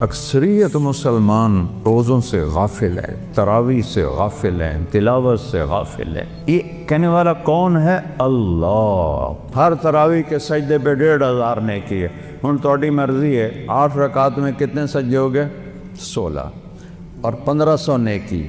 اکثریت مسلمان روزوں سے غافل ہے، تراویح سے غافل ہیں، تلاوت سے غافل ہے۔ یہ کہنے والا کون ہے؟ اللہ۔ ہر تراویح کے سجدے پہ 1500 نیکی ہے۔ ہن تہاڈی مرضی ہے 8 رکعت میں کتنے سجدے ہو گئے؟ 16 اور 1500 نیکی،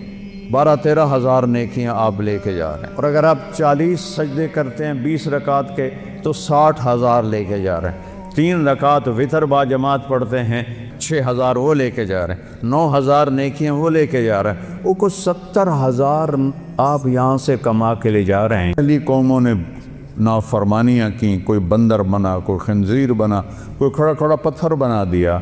12-13 ہزار نیکیاں آپ لے کے جا رہے ہیں۔ اور اگر آپ 40 سجدے کرتے ہیں 20 رکعت کے تو 60,000 لے کے جا رہے ہیں۔ 3 رکعت وتر با جماعت پڑھتے ہیں 6,000 وہ لے کے جا رہے ہیں، 9,000 نیکیاں وہ لے کے جا رہے ہیں۔ وہ کو 70,000 آپ یہاں سے کما کے لے جا رہے ہیں۔ پہلی قوموں نے نافرمانیاں کی، کوئی بندر بنا، کوئی خنزیر بنا، کوئی کھڑا کھڑا پتھر بنا دیا،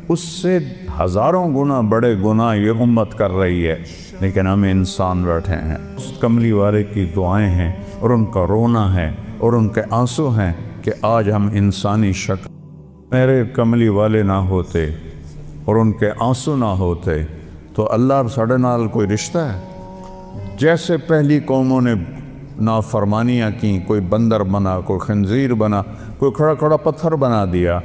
اس سے ہزاروں گنا بڑے گناہ یہ امت کر رہی ہے، لیکن ہم انسان بیٹھے ہیں۔ اس کملی والے کی دعائیں ہیں اور ان کا رونا ہے اور ان کے آنسو ہیں کہ آج ہم انسانی شکل، میرے کملی والے نہ ہوتے اور ان کے آنسو نہ ہوتے تو اللہ اور ساڑھے نال کوئی رشتہ ہے؟ جیسے پہلی قوموں نے نافرمانیاں کی، کوئی بندر بنا، کوئی خنزیر بنا، کوئی کھڑا کھڑا پتھر بنا دیا،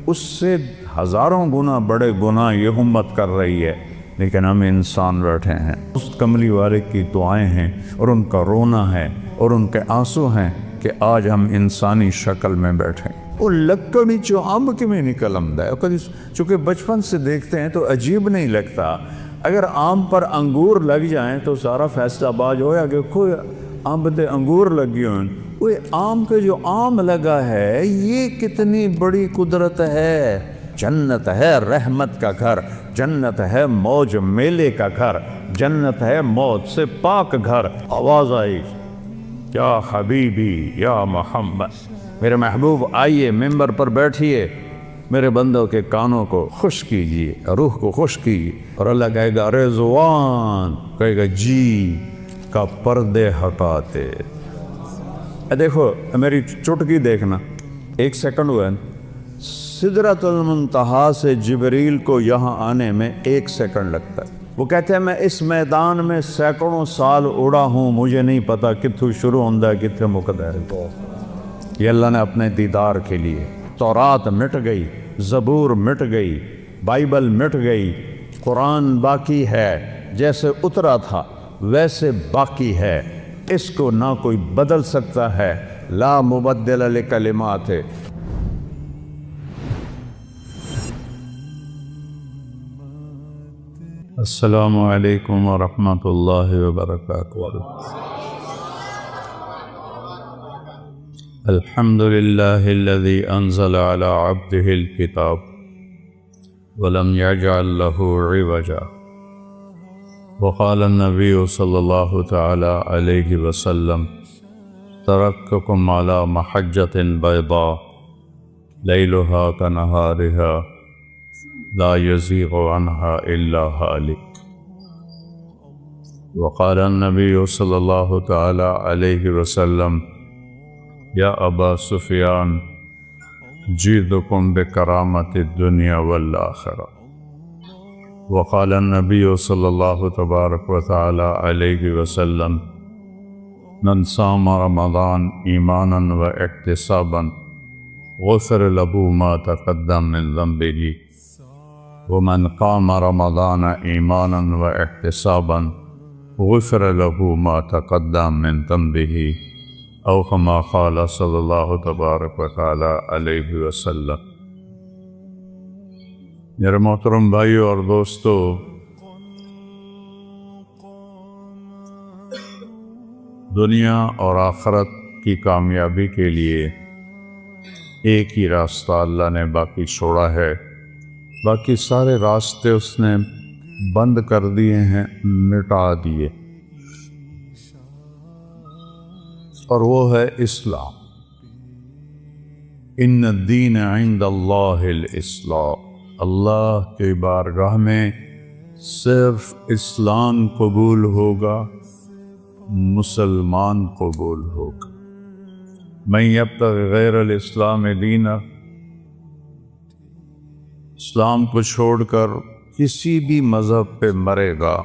اس سے ہزاروں گنا بڑے گناہ یہ امت کر رہی ہے، لیکن ہم انسان بیٹھے ہیں۔ اس کملی والے کی دعائیں ہیں اور ان کا رونا ہے اور ان کے آنسو ہیں کہ آج ہم انسانی شکل میں بیٹھے ہیں۔ وہ لکڑی چو امب کے میں نکل آمدا ہے، چونکہ بچپن سے دیکھتے ہیں تو عجیب نہیں لگتا۔ اگر آم پر انگور لگ جائیں تو سارا فیصلہ باز ہویا کہ کوئی امب دے انگور لگی ہوئے، وہ آم کے جو آم لگا ہے یہ کتنی بڑی قدرت ہے۔ جنت ہے رحمت کا گھر، جنت ہے موج میلے کا گھر، جنت ہے موت سے پاک گھر۔ آواز آئی، یا حبیبی یا محمد، میرے محبوب آئیے ممبر پر بیٹھیے، میرے بندوں کے کانوں کو خوش کیجیے، روح کو خوش کیجیے۔ اور اللہ کہے گا رضوان، کہے گا جی کا پردے ہٹاتے۔ دیکھو میری چٹکی دیکھنا، 1 سیکنڈ ہوا ہے، سدرۃ المنتہا سے جبریل کو یہاں آنے میں 1 سیکنڈ لگتا ہے۔ وہ کہتے ہیں میں اس میدان میں سینکڑوں سال اڑا ہوں، مجھے نہیں پتا کتھوں شروع ہوندہ ہے کتھے مقدر ہے۔ یہ اللہ نے اپنے دیدار کے لیے، تورات مٹ گئی، زبور مٹ گئی، بائبل مٹ گئی، قرآن باقی ہے، جیسے اترا تھا ویسے باقی ہے، اس کو نہ کوئی بدل سکتا ہے، لا مبدل لکلمات۔ السلام علیکم ورحمۃ اللہ وبرکاتہ۔ الحمد للہ الذی انزل علی عبدہ الکتاب ولم یجعل لہ عوجا، وقال النبی صلی اللہ تعالی علیہ وسلم ترکتکم علی محجۃ بیضاء لیلہا کنہارہا لا یزیغ عنہا الا ہالک۔ وقال النبی صلی اللہ تعالی علیہ وسلم یا ابا سفیان جیدکم بکرامت الدنیا والآخرہ۔ وقال النبی صلی اللہ تبارک و تعالی علیہ وسلم من صام رمضان ایمانا و احتسابا غفر له ما تقدم من ذنبه ومن قام رمضان ایمانا و احتسابا غفر له ما تقدم من ذنبه او کما قال صلی اللہ تبارک و تعالی علیہ وسلم۔ میرے محترم بھائیو اور دوستو، دنیا اور آخرت کی کامیابی کے لیے ایک ہی راستہ اللہ نے باقی چھوڑا ہے، باقی سارے راستے اس نے بند کر دیے ہیں، مٹا دیے، اور وہ ہے اسلام۔ ان الدین عند اللہ الاسلام، اللہ کی بارگاہ میں صرف اسلام قبول ہوگا، مسلمان قبول ہوگا۔ من یبتغی غیر الاسلام دینا، اسلام کو چھوڑ کر کسی بھی مذہب پہ مرے گا،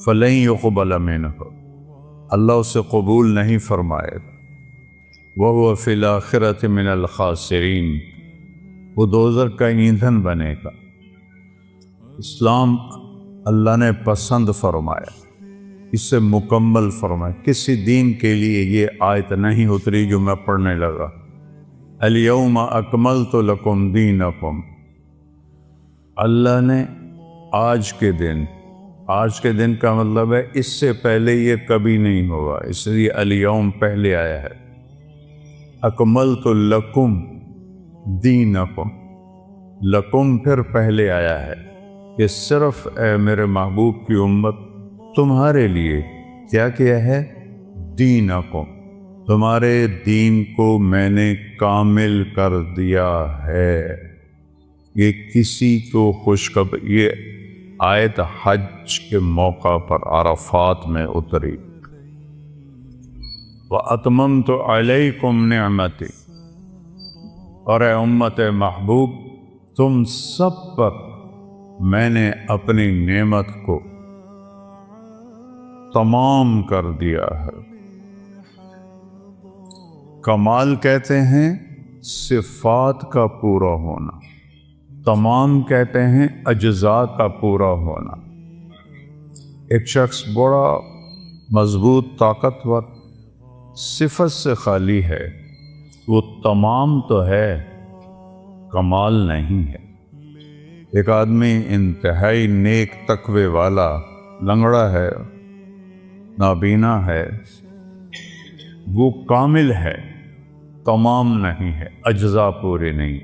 فلن یقبل منہ، اللہ اسے قبول نہیں فرمائے گا۔ وَهُوَ فِي الْآخِرَةِ مِنَ الْخَاسِرِينَ، وہ دوزخ کا ایندھن بنے گا۔ اسلام اللہ نے پسند فرمایا، اس سے مکمل فرمایا۔ کسی دین کے لیے یہ آیت نہیں اتری جو میں پڑھنے لگا، الیوم اکملت لکم دینکم۔ اللہ نے آج کے دن کا مطلب ہے اس سے پہلے یہ کبھی نہیں ہوا، اس لیے الیوم پہلے آیا ہے۔ اکملت لکم دینکم، لکم پھر پہلے آیا ہے کہ صرف اے میرے محبوب کی امت تمہارے لیے کیا کیا ہے؟ دینکم، تمہارے دین کو میں نے کامل کر دیا ہے۔ یہ کسی کو خوشخبری، یہ آیت حج کے موقع پر عرفات میں اتری۔ وَأَتْمَمْتُ عَلَيْكُمْ نِعْمَتِي، اور اے امت محبوب تم سب پر میں نے اپنی نعمت کو تمام کر دیا ہے۔ کمال کہتے ہیں صفات کا پورا ہونا، تمام کہتے ہیں اجزاء کا پورا ہونا۔ ایک شخص بڑا مضبوط طاقتور صفت سے خالی ہے، وہ تمام تو ہے، کمال نہیں ہے۔ ایک آدمی انتہائی نیک تقوی والا، لنگڑا ہے، نابینا ہے، وہ کامل ہے، تمام نہیں ہے، اجزاء پورے نہیں۔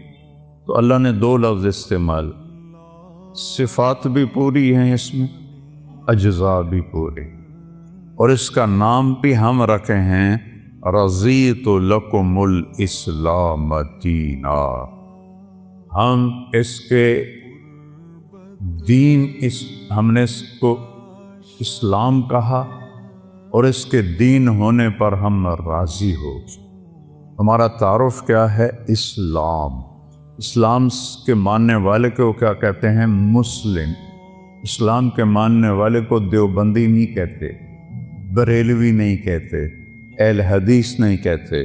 تو اللہ نے دو لفظ استعمال، صفات بھی پوری ہیں اس میں، اجزاء بھی پورے، اور اس کا نام بھی ہم رکھے ہیں رضیت لکم الاسلام دینا۔ ہم اس کے دین، ہم نے اس کو اسلام کہا، اور اس کے دین ہونے پر ہم راضی ہو۔ ہمارا تعارف کیا ہے؟ اسلام۔ اسلام کے ماننے والے کو کیا کہتے ہیں؟ مسلم۔ اسلام کے ماننے والے کو دیوبندی نہیں کہتے، بریلوی نہیں کہتے، اہل حدیث نہیں کہتے،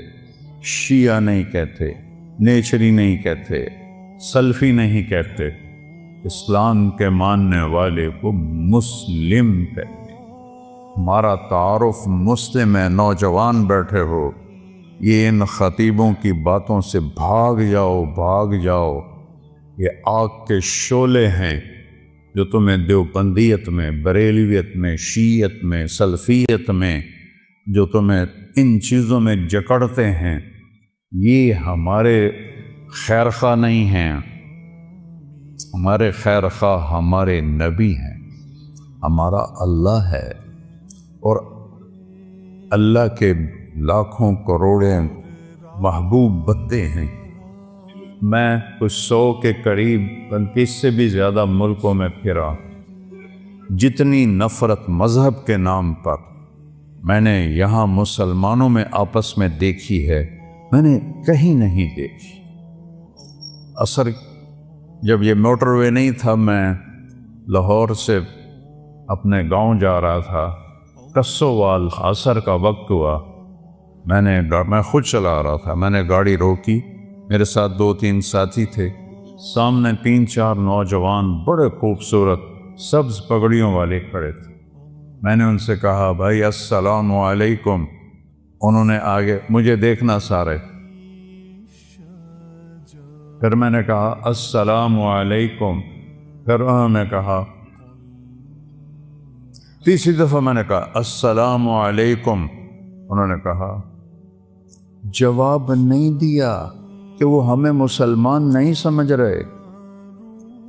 شیعہ نہیں کہتے، نیچری نہیں کہتے، سلفی نہیں کہتے۔ اسلام کے ماننے والے کو مسلم کہتے۔ ہمارا تعارف مسلم ہے۔ نوجوان بیٹھے ہو، یہ ان خطیبوں کی باتوں سے بھاگ جاؤ، یہ آگ کے شعلے ہیں جو تمہیں دیوبندیت میں، بریلویت میں، شیعت میں، سلفیت میں، جو تمہیں ان چیزوں میں جکڑتے ہیں، یہ ہمارے خیرخواہ نہیں ہیں۔ ہمارے خیرخواہ ہمارے نبی ہیں، ہمارا اللہ ہے، اور اللہ کے لاکھوں کروڑیں محبوب بندے ہیں۔ میں کچھ 100 کے قریب، بلکہ اس سے بھی زیادہ ملکوں میں پھرا۔ جتنی نفرت مذہب کے نام پر میں نے یہاں مسلمانوں میں آپس میں دیکھی ہے، میں نے کہیں نہیں دیکھی۔ اثر جب یہ موٹر وے نہیں تھا، میں لاہور سے اپنے گاؤں جا رہا تھا، کسووال، عصر کا وقت ہوا، میں خود چلا رہا تھا، میں نے گاڑی روکی، میرے ساتھ 2-3 ساتھی تھے، سامنے 3-4 نوجوان بڑے خوبصورت سبز پگڑیوں والے کھڑے تھے۔ میں نے ان سے کہا بھائی السلام علیکم۔ انہوں نے آگے مجھے دیکھنا سارے، پھر میں نے کہا السلام علیکم، پھر انہوں نے کہا، تیسری دفعہ میں نے کہا السلام علیکم، انہوں نے کہا، جواب نہیں دیا کہ وہ ہمیں مسلمان نہیں سمجھ رہے۔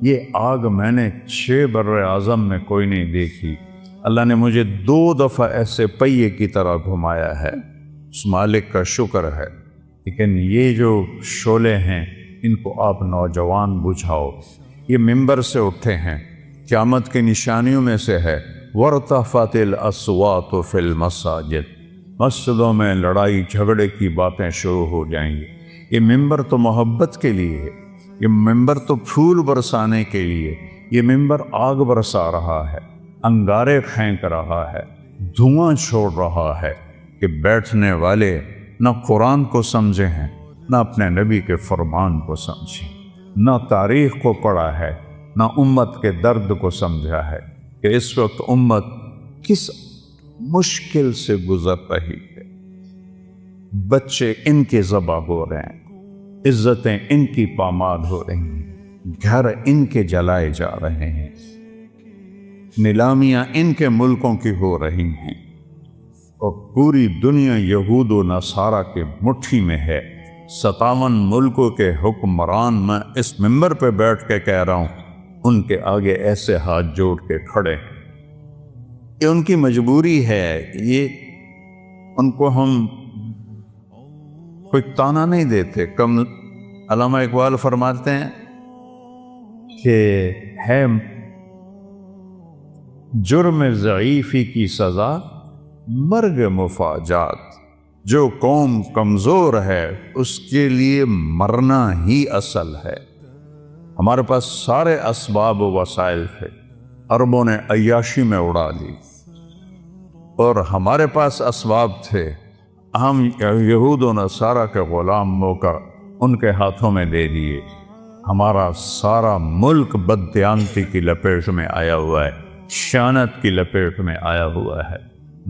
یہ آگ میں نے 6 بر اعظم میں کوئی نہیں دیکھی۔ اللہ نے مجھے 2 دفعہ ایسے پہیے کی طرح گھمایا ہے، اس مالک کا شکر ہے۔ لیکن یہ جو شعلے ہیں، ان کو آپ نوجوان بجھاؤ۔ یہ ممبر سے اٹھے ہیں، قیامت کی نشانیوں میں سے ہے وَارْتَفَعَتِ الْأَصْوَاتُ فِي الْمَسَاجِدِ، مسجدوں میں لڑائی جھگڑے کی باتیں شروع ہو جائیں گی۔ یہ ممبر تو محبت کے لیے ہے، یہ ممبر تو پھول برسانے کے لیے، یہ ممبر آگ برسا رہا ہے، انگارے پھینک رہا ہے، دھواں چھوڑ رہا ہے کہ بیٹھنے والے نہ قرآن کو سمجھے ہیں، نہ اپنے نبی کے فرمان کو سمجھے، نہ تاریخ کو پڑھا ہے، نہ امت کے درد کو سمجھا ہے کہ اس وقت امت کس مشکل سے گزر رہی ہے۔ بچے ان کے ذبح ہو رہے ہیں، عزتیں ان کی پامال ہو رہی ہیں، گھر ان کے جلائے جا رہے ہیں، نیلامیاں ان کے ملکوں کی ہو رہی ہیں، اور پوری دنیا یہود و نصارہ کے مٹھی میں ہے۔ 57 ملکوں کے حکمران میں اس منبر پہ بیٹھ کے کہہ رہا ہوں، ان کے آگے ایسے ہاتھ جوڑ کے کھڑے ہیں۔ یہ ان کی مجبوری ہے، یہ ان کو ہم کوئی تانا نہیں دیتے۔ کم علامہ اقبال فرماتے ہیں کہ ہے جرم ضعیفی کی سزا مرگ مفاجات، جو قوم کمزور ہے اس کے لیے مرنا ہی اصل ہے۔ ہمارے پاس سارے اسباب و وسائل تھے، عربوں نے عیاشی میں اڑا لی، اور ہمارے پاس اسباب تھے، ہم یہود و نصارہ کے غلام ہو کر ان کے ہاتھوں میں دے دیے۔ ہمارا سارا ملک بددیانتی کی لپیٹ میں آیا ہوا ہے، خیانت کی لپیٹ میں آیا ہوا ہے،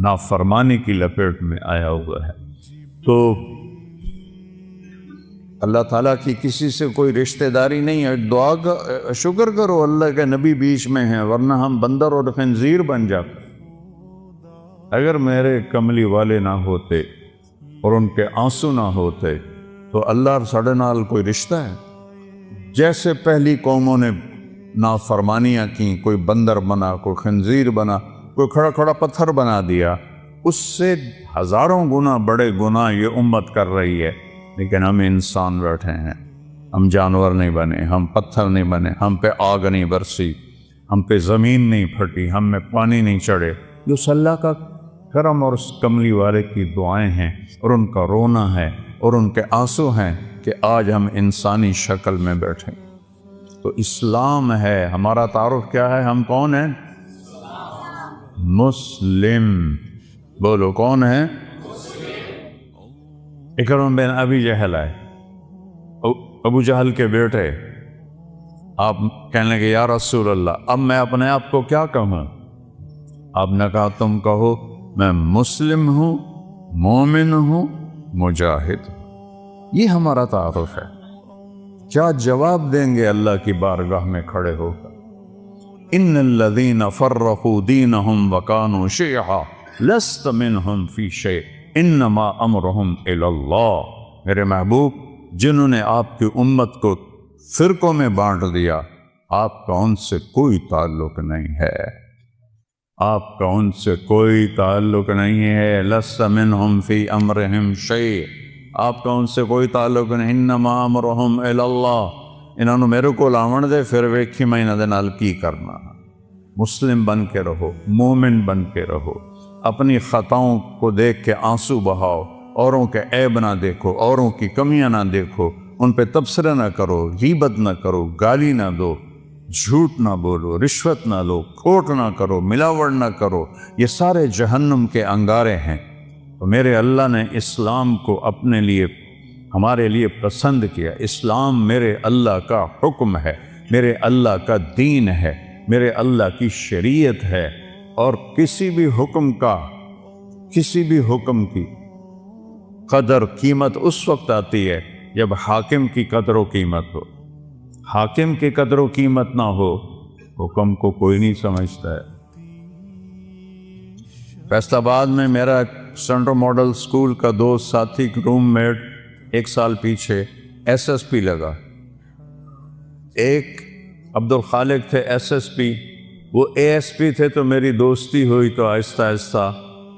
نافرمانی کی لپیٹ میں آیا ہوا ہے۔ تو اللہ تعالیٰ کی کسی سے کوئی رشتہ داری نہیں ہے۔ دعا کا شکر کرو اللہ کے نبی بیچ میں ہیں، ورنہ ہم بندر اور خنزیر بن جاتے۔ اگر میرے کملی والے نہ ہوتے اور ان کے آنسو نہ ہوتے تو اللہ اور ساڑھے نال کوئی رشتہ ہے؟ جیسے پہلی قوموں نے نافرمانیاں کی، کوئی بندر بنا، کوئی خنزیر بنا، کوئی کھڑا کھڑا پتھر بنا دیا، اس سے ہزاروں گنا بڑے گناہ یہ امت کر رہی ہے۔ لیکن ہم انسان بیٹھے ہیں، ہم جانور نہیں بنے، ہم پتھر نہیں بنے، ہم پہ آگ نہیں برسی، ہم پہ زمین نہیں پھٹی، ہم میں پانی نہیں چڑھے۔ جو اللہ کا کرم اور اس کملی والے کی دعائیں ہیں، اور ان کا رونا ہے اور ان کے آنسو ہیں کہ آج ہم انسانی شکل میں بیٹھیں۔ تو اسلام ہے ہمارا تعارف۔ کیا ہے؟ ہم کون ہیں؟ مسلم۔ بولو کون ہے؟ اکرم بن ابی جہل ہے، ابو جہل کے بیٹے۔ آپ کہنے لگے یا رسول اللہ اب میں اپنے آپ کو کیا کہوں؟ آپ نے کہا تم کہو میں مسلم ہوں، مومن ہوں، مجاہد ہوں۔ یہ ہمارا تعارف ہے۔ کیا جواب دیں گے اللہ کی بارگاہ میں کھڑے ہو کر؟ ان الذین فرقوا دینہم وکانوا شیعا لست منہم فی شیء انما امرہم الی اللہ۔ میرے محبوب، جنہوں نے آپ کی امت کو فرقوں میں بانٹ دیا، آپ کا ان سے کوئی تعلق نہیں ہے، آپ کا ان سے کوئی تعلق نہیں ہے۔ لست منہم فی امرہم شیء، آپ کا ان سے کوئی تعلق نہیں۔ انما امرہم الی اللہ، انہوں نے میرے کو لاون دے، پھر ویکھی میں انہاں دے نال کی کرنا۔ مسلم بن کے رہو، مومن بن کے رہو، اپنی خطاؤں کو دیکھ کے آنسو بہاؤ، اوروں کے عیب نہ دیکھو، اوروں کی کمیاں نہ دیکھو، ان پہ تبصرہ نہ کرو، غیبت نہ کرو، گالی نہ دو، جھوٹ نہ بولو، رشوت نہ لو، کھوٹ نہ کرو، ملاوٹ نہ کرو۔ یہ سارے جہنم کے انگارے ہیں۔ تو میرے اللہ نے اسلام کو اپنے لیے، ہمارے لیے پسند کیا۔ اسلام میرے اللہ کا حکم ہے، میرے اللہ کا دین ہے، میرے اللہ کی شریعت ہے، اور کسی بھی حکم کی قدر قیمت اس وقت آتی ہے جب حاکم کی قدر و قیمت ہو۔ حاکم کی قدر و قیمت نہ ہو، حکم کو کوئی نہیں سمجھتا ہے۔ فیصل آباد میں میرا سینٹرل ماڈل اسکول کا دوست ساتھی روم میٹ 1 سال پیچھے SSP لگا۔ ایک عبدالخالق تھے SSP، وہ ASP تھے، تو میری دوستی ہوئی تو آہستہ آہستہ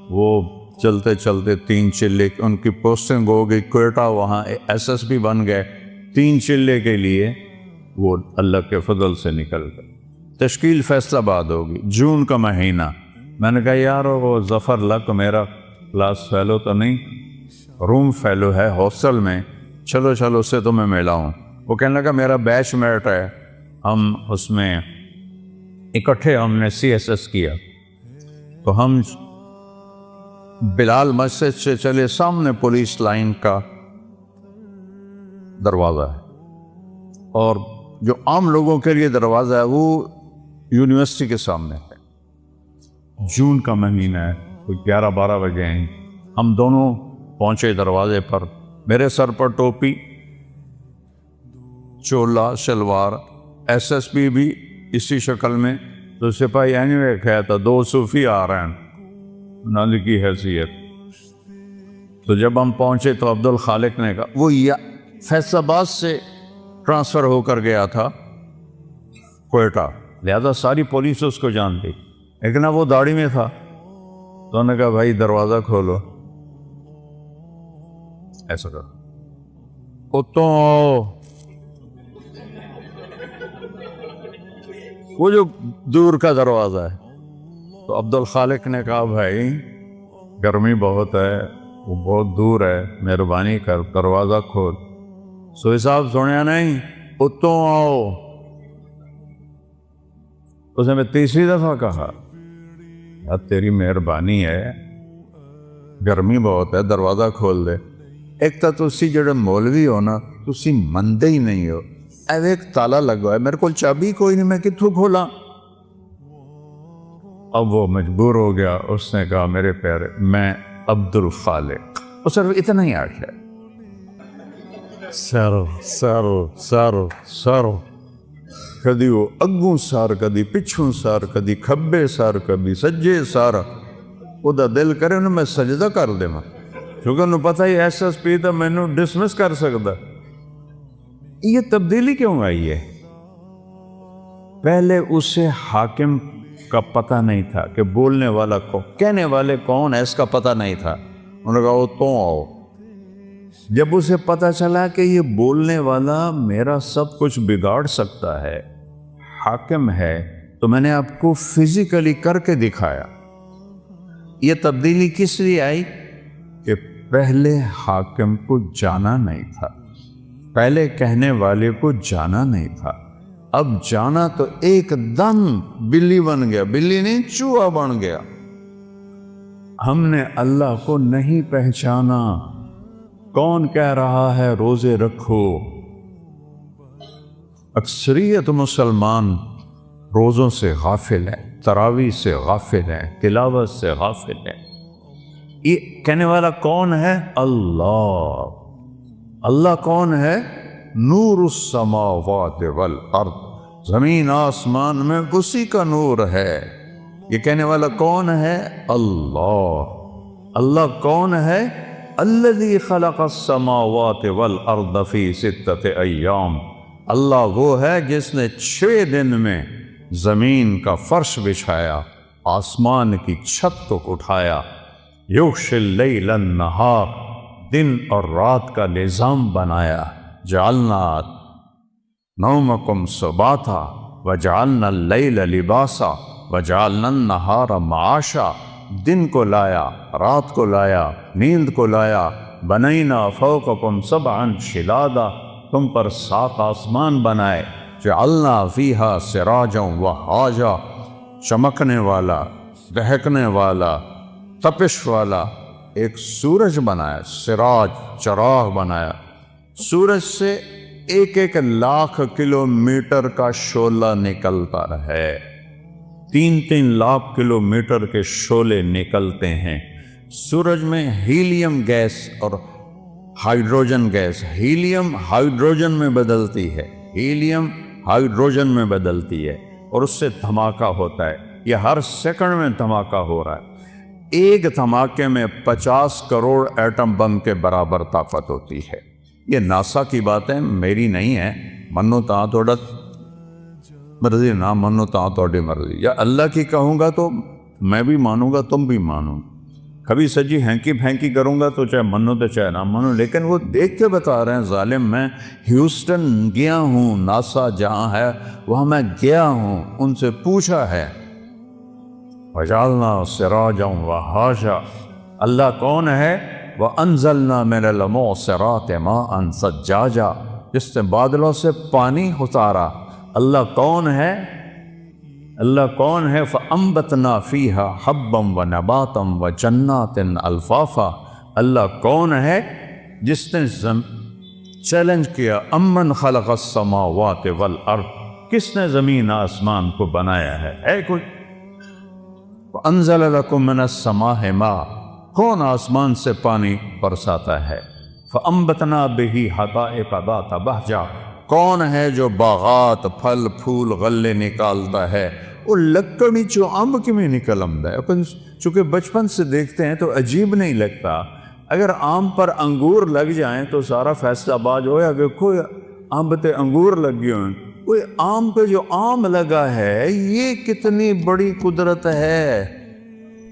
وہ چلتے چلتے 3 چلے ان کی پوسٹنگ ہو گئی کوئٹہ، وہاں SSP بن گئے۔ 3 چلے کے لیے وہ اللہ کے فضل سے نکل گئے۔ تشکیل فیصل آباد ہوگی، جون کا مہینہ۔ میں نے کہا یار وہ ظفر لک میرا کلاس فیلو تو نہیں، روم فیلو ہے ہاسٹل میں، چلو اس سے تو میں ملاؤں۔ وہ کہنے لگا میرا بیچ میٹ ہے، ہم اس میں اکٹھے ہم نے CSS کیا۔ تو ہم بلال مسجد سے چلے، سامنے پولیس لائن کا دروازہ ہے، اور جو عام لوگوں کے لیے دروازہ ہے وہ یونیورسٹی کے سامنے ہے. جون کا مہینہ ہے, کوئی 11-12 بجے ہیں. ہم دونوں پہنچے دروازے پر. میرے سر پر ٹوپی, چولا, شلوار, ایس ایس پی بھی اسی شکل میں. تو سپاہی اینوے کہا تھا 2 صوفی آ رہے ہیں نالی کی حیثیت. تو جب ہم پہنچے تو عبد الخالق نے کہا, وہ فیصل آباد سے ٹرانسفر ہو کر گیا تھا کوئٹہ, لہذا ساری پولیس اس کو جانتی, لیکن وہ داڑھی میں تھا. تو انہوں نے کہا بھائی دروازہ کھولو. ایسا کہا, اتوں آؤ. وہ جو دور کا دروازہ ہے. تو عبد الخالق نے کہا بھائی گرمی بہت ہے, وہ بہت دور ہے, مہربانی کر دروازہ کھول. سوئی صاحب سنیا نہیں, اتوں آؤ. اس نے میں تیسری دفعہ کہا یار تیری مہربانی ہے, گرمی بہت ہے, دروازہ کھول دے. ایک تو تسی جڑے مولوی ہو نا, تسی مندے ہی نہیں ہو. ایک تالا لگا ہے, میرے کو چابی کوئی نہیں, میں کتوں کھولا. اب وہ مجبور ہو گیا. اس نے کہا میرے پیارے میں عبد الخالق. وہ صرف اتنا ہی آخیا, سارو سارو سارو سارو. کدی وہ اگوں سار, کدی پچھوں سار, کدی کھبے سار, کدی سجے سار. وہ دا دل کرے انہوں میں سجدہ کر دے ماں, کیونکہ انہوں پتہ ہی ایس ایس پی تھا, میں انہوں ڈسمس کر سکتا. یہ تبدیلی کیوں آئی ہے؟ پہلے اسے حاکم کا پتہ نہیں تھا کہ بولنے والا کون, کہنے والے کون ہے, اس کا پتہ نہیں تھا. انہوں نے کہا وہ تو آؤ. جب اسے پتہ چلا کہ یہ بولنے والا میرا سب کچھ بگاڑ سکتا ہے, حاکم ہے, تو میں نے آپ کو فزیکلی کر کے دکھایا. یہ تبدیلی کس لیے آئی کہ پہلے حاکم کو جانا نہیں تھا, پہلے کہنے والے کو جانا نہیں تھا. اب جانا تو ایک دم بلی بن گیا, بلی نہیں چوہا بن گیا. ہم نے اللہ کو نہیں پہچانا. کون کہہ رہا ہے روزے رکھو؟ اکثریت مسلمان روزوں سے غافل ہیں, تراویح سے غافل ہیں, تلاوت سے غافل ہیں. یہ کہنے والا کون ہے؟ اللہ. اللہ کون ہے؟ نور السماوات والارض, زمین آسمان میں اسی کا نور ہے. یہ کہنے والا کون ہے؟ اللہ. اللہ کون ہے؟ الذی خلق السماوات والارض فی 6 ایام. اللہ وہ ہے جس نے 6 دن میں زمین کا فرش بچھایا, آسمان کی چھت کو اٹھایا. یغشی اللیل النہار, دن اور رات کا نظام بنایا. جعلنا نومکم سباتا وجعلنا اللیل لباسا وجعلنا النہار معاشا. دن کو لایا, رات کو لایا, نیند کو لایا. بنینا فوقکم 7 شدادا, تم پر 7 آسمان بنائے. جعلنا فیہا سراجا وہاجا, چمکنے والا, دہکنے والا, تپش والا ایک سورج بنایا. سراج چراغ بنایا. سورج سے 1 لاکھ کلومیٹر کا شعلہ نکلتا ہے. 3 لاکھ کلومیٹر کے شعلے نکلتے ہیں. سورج میں ہیلیم گیس اور ہائیڈروجن گیس, ہیلیم ہائیڈروجن میں بدلتی ہے, ہیلیم ہائیڈروجن میں بدلتی ہے, اور اس سے دھماکہ ہوتا ہے. یہ ہر سیکنڈ میں دھماکہ ہو رہا ہے. ایک دھماکے میں 50 کروڑ ایٹم بم کے برابر طاقت ہوتی ہے. یہ ناسا کی باتیں میری نہیں ہیں. منو تاں توڑا مرضی, نہ منو تاں توڑی مرضی. یا اللہ کی کہوں گا تو میں بھی مانوں گا, تم بھی مانو. کبھی سجی ہینکی پھینکی کروں گا تو چاہے منو تو چاہے نہ منو, لیکن وہ دیکھ کے بتا رہے ہیں ظالم. میں ہیوسٹن گیا ہوں, ناسا جہاں ہے وہاں میں گیا ہوں, ان سے پوچھا ہے. وجعلنا سراجا وہاجا. اللہ کون ہے؟ وَأَنزَلْنَا مِنَ الْمُعْصِرَاتِ مَاءً ثَجَّاجًا, جس نے بادلوں سے پانی اتارا. اللہ کون ہے؟ اللہ کون ہے؟ فَأَنبَتْنَا فِيهَا حَبًّا وَنَبَاتًا وَجَنَّاتٍ أَلْفَافًا. اللہ کون ہے جس نے چیلنج کیا امن خلق السماوات والارض، کس نے زمین آسمان کو بنایا ہے کوئی؟ انزل لکم من السماء ماء، کون آسمان سے پانی برساتا ہے؟ فانبتنا بہ حدائق ذات بہجہ، کون ہے جو باغات پھل پھول غلے نکالتا ہے؟ وہ لکڑی چو امب کی میں نکل آمد ہے۔ اپن چونکہ بچپن سے دیکھتے ہیں تو عجیب نہیں لگتا، اگر آم پر انگور لگ جائیں تو سارا فیصلہ آباد ہویا کہ کوئی آم تے انگور لگی ہوئے، کوئی آم پہ جو آم لگا ہے یہ کتنی بڑی قدرت ہے۔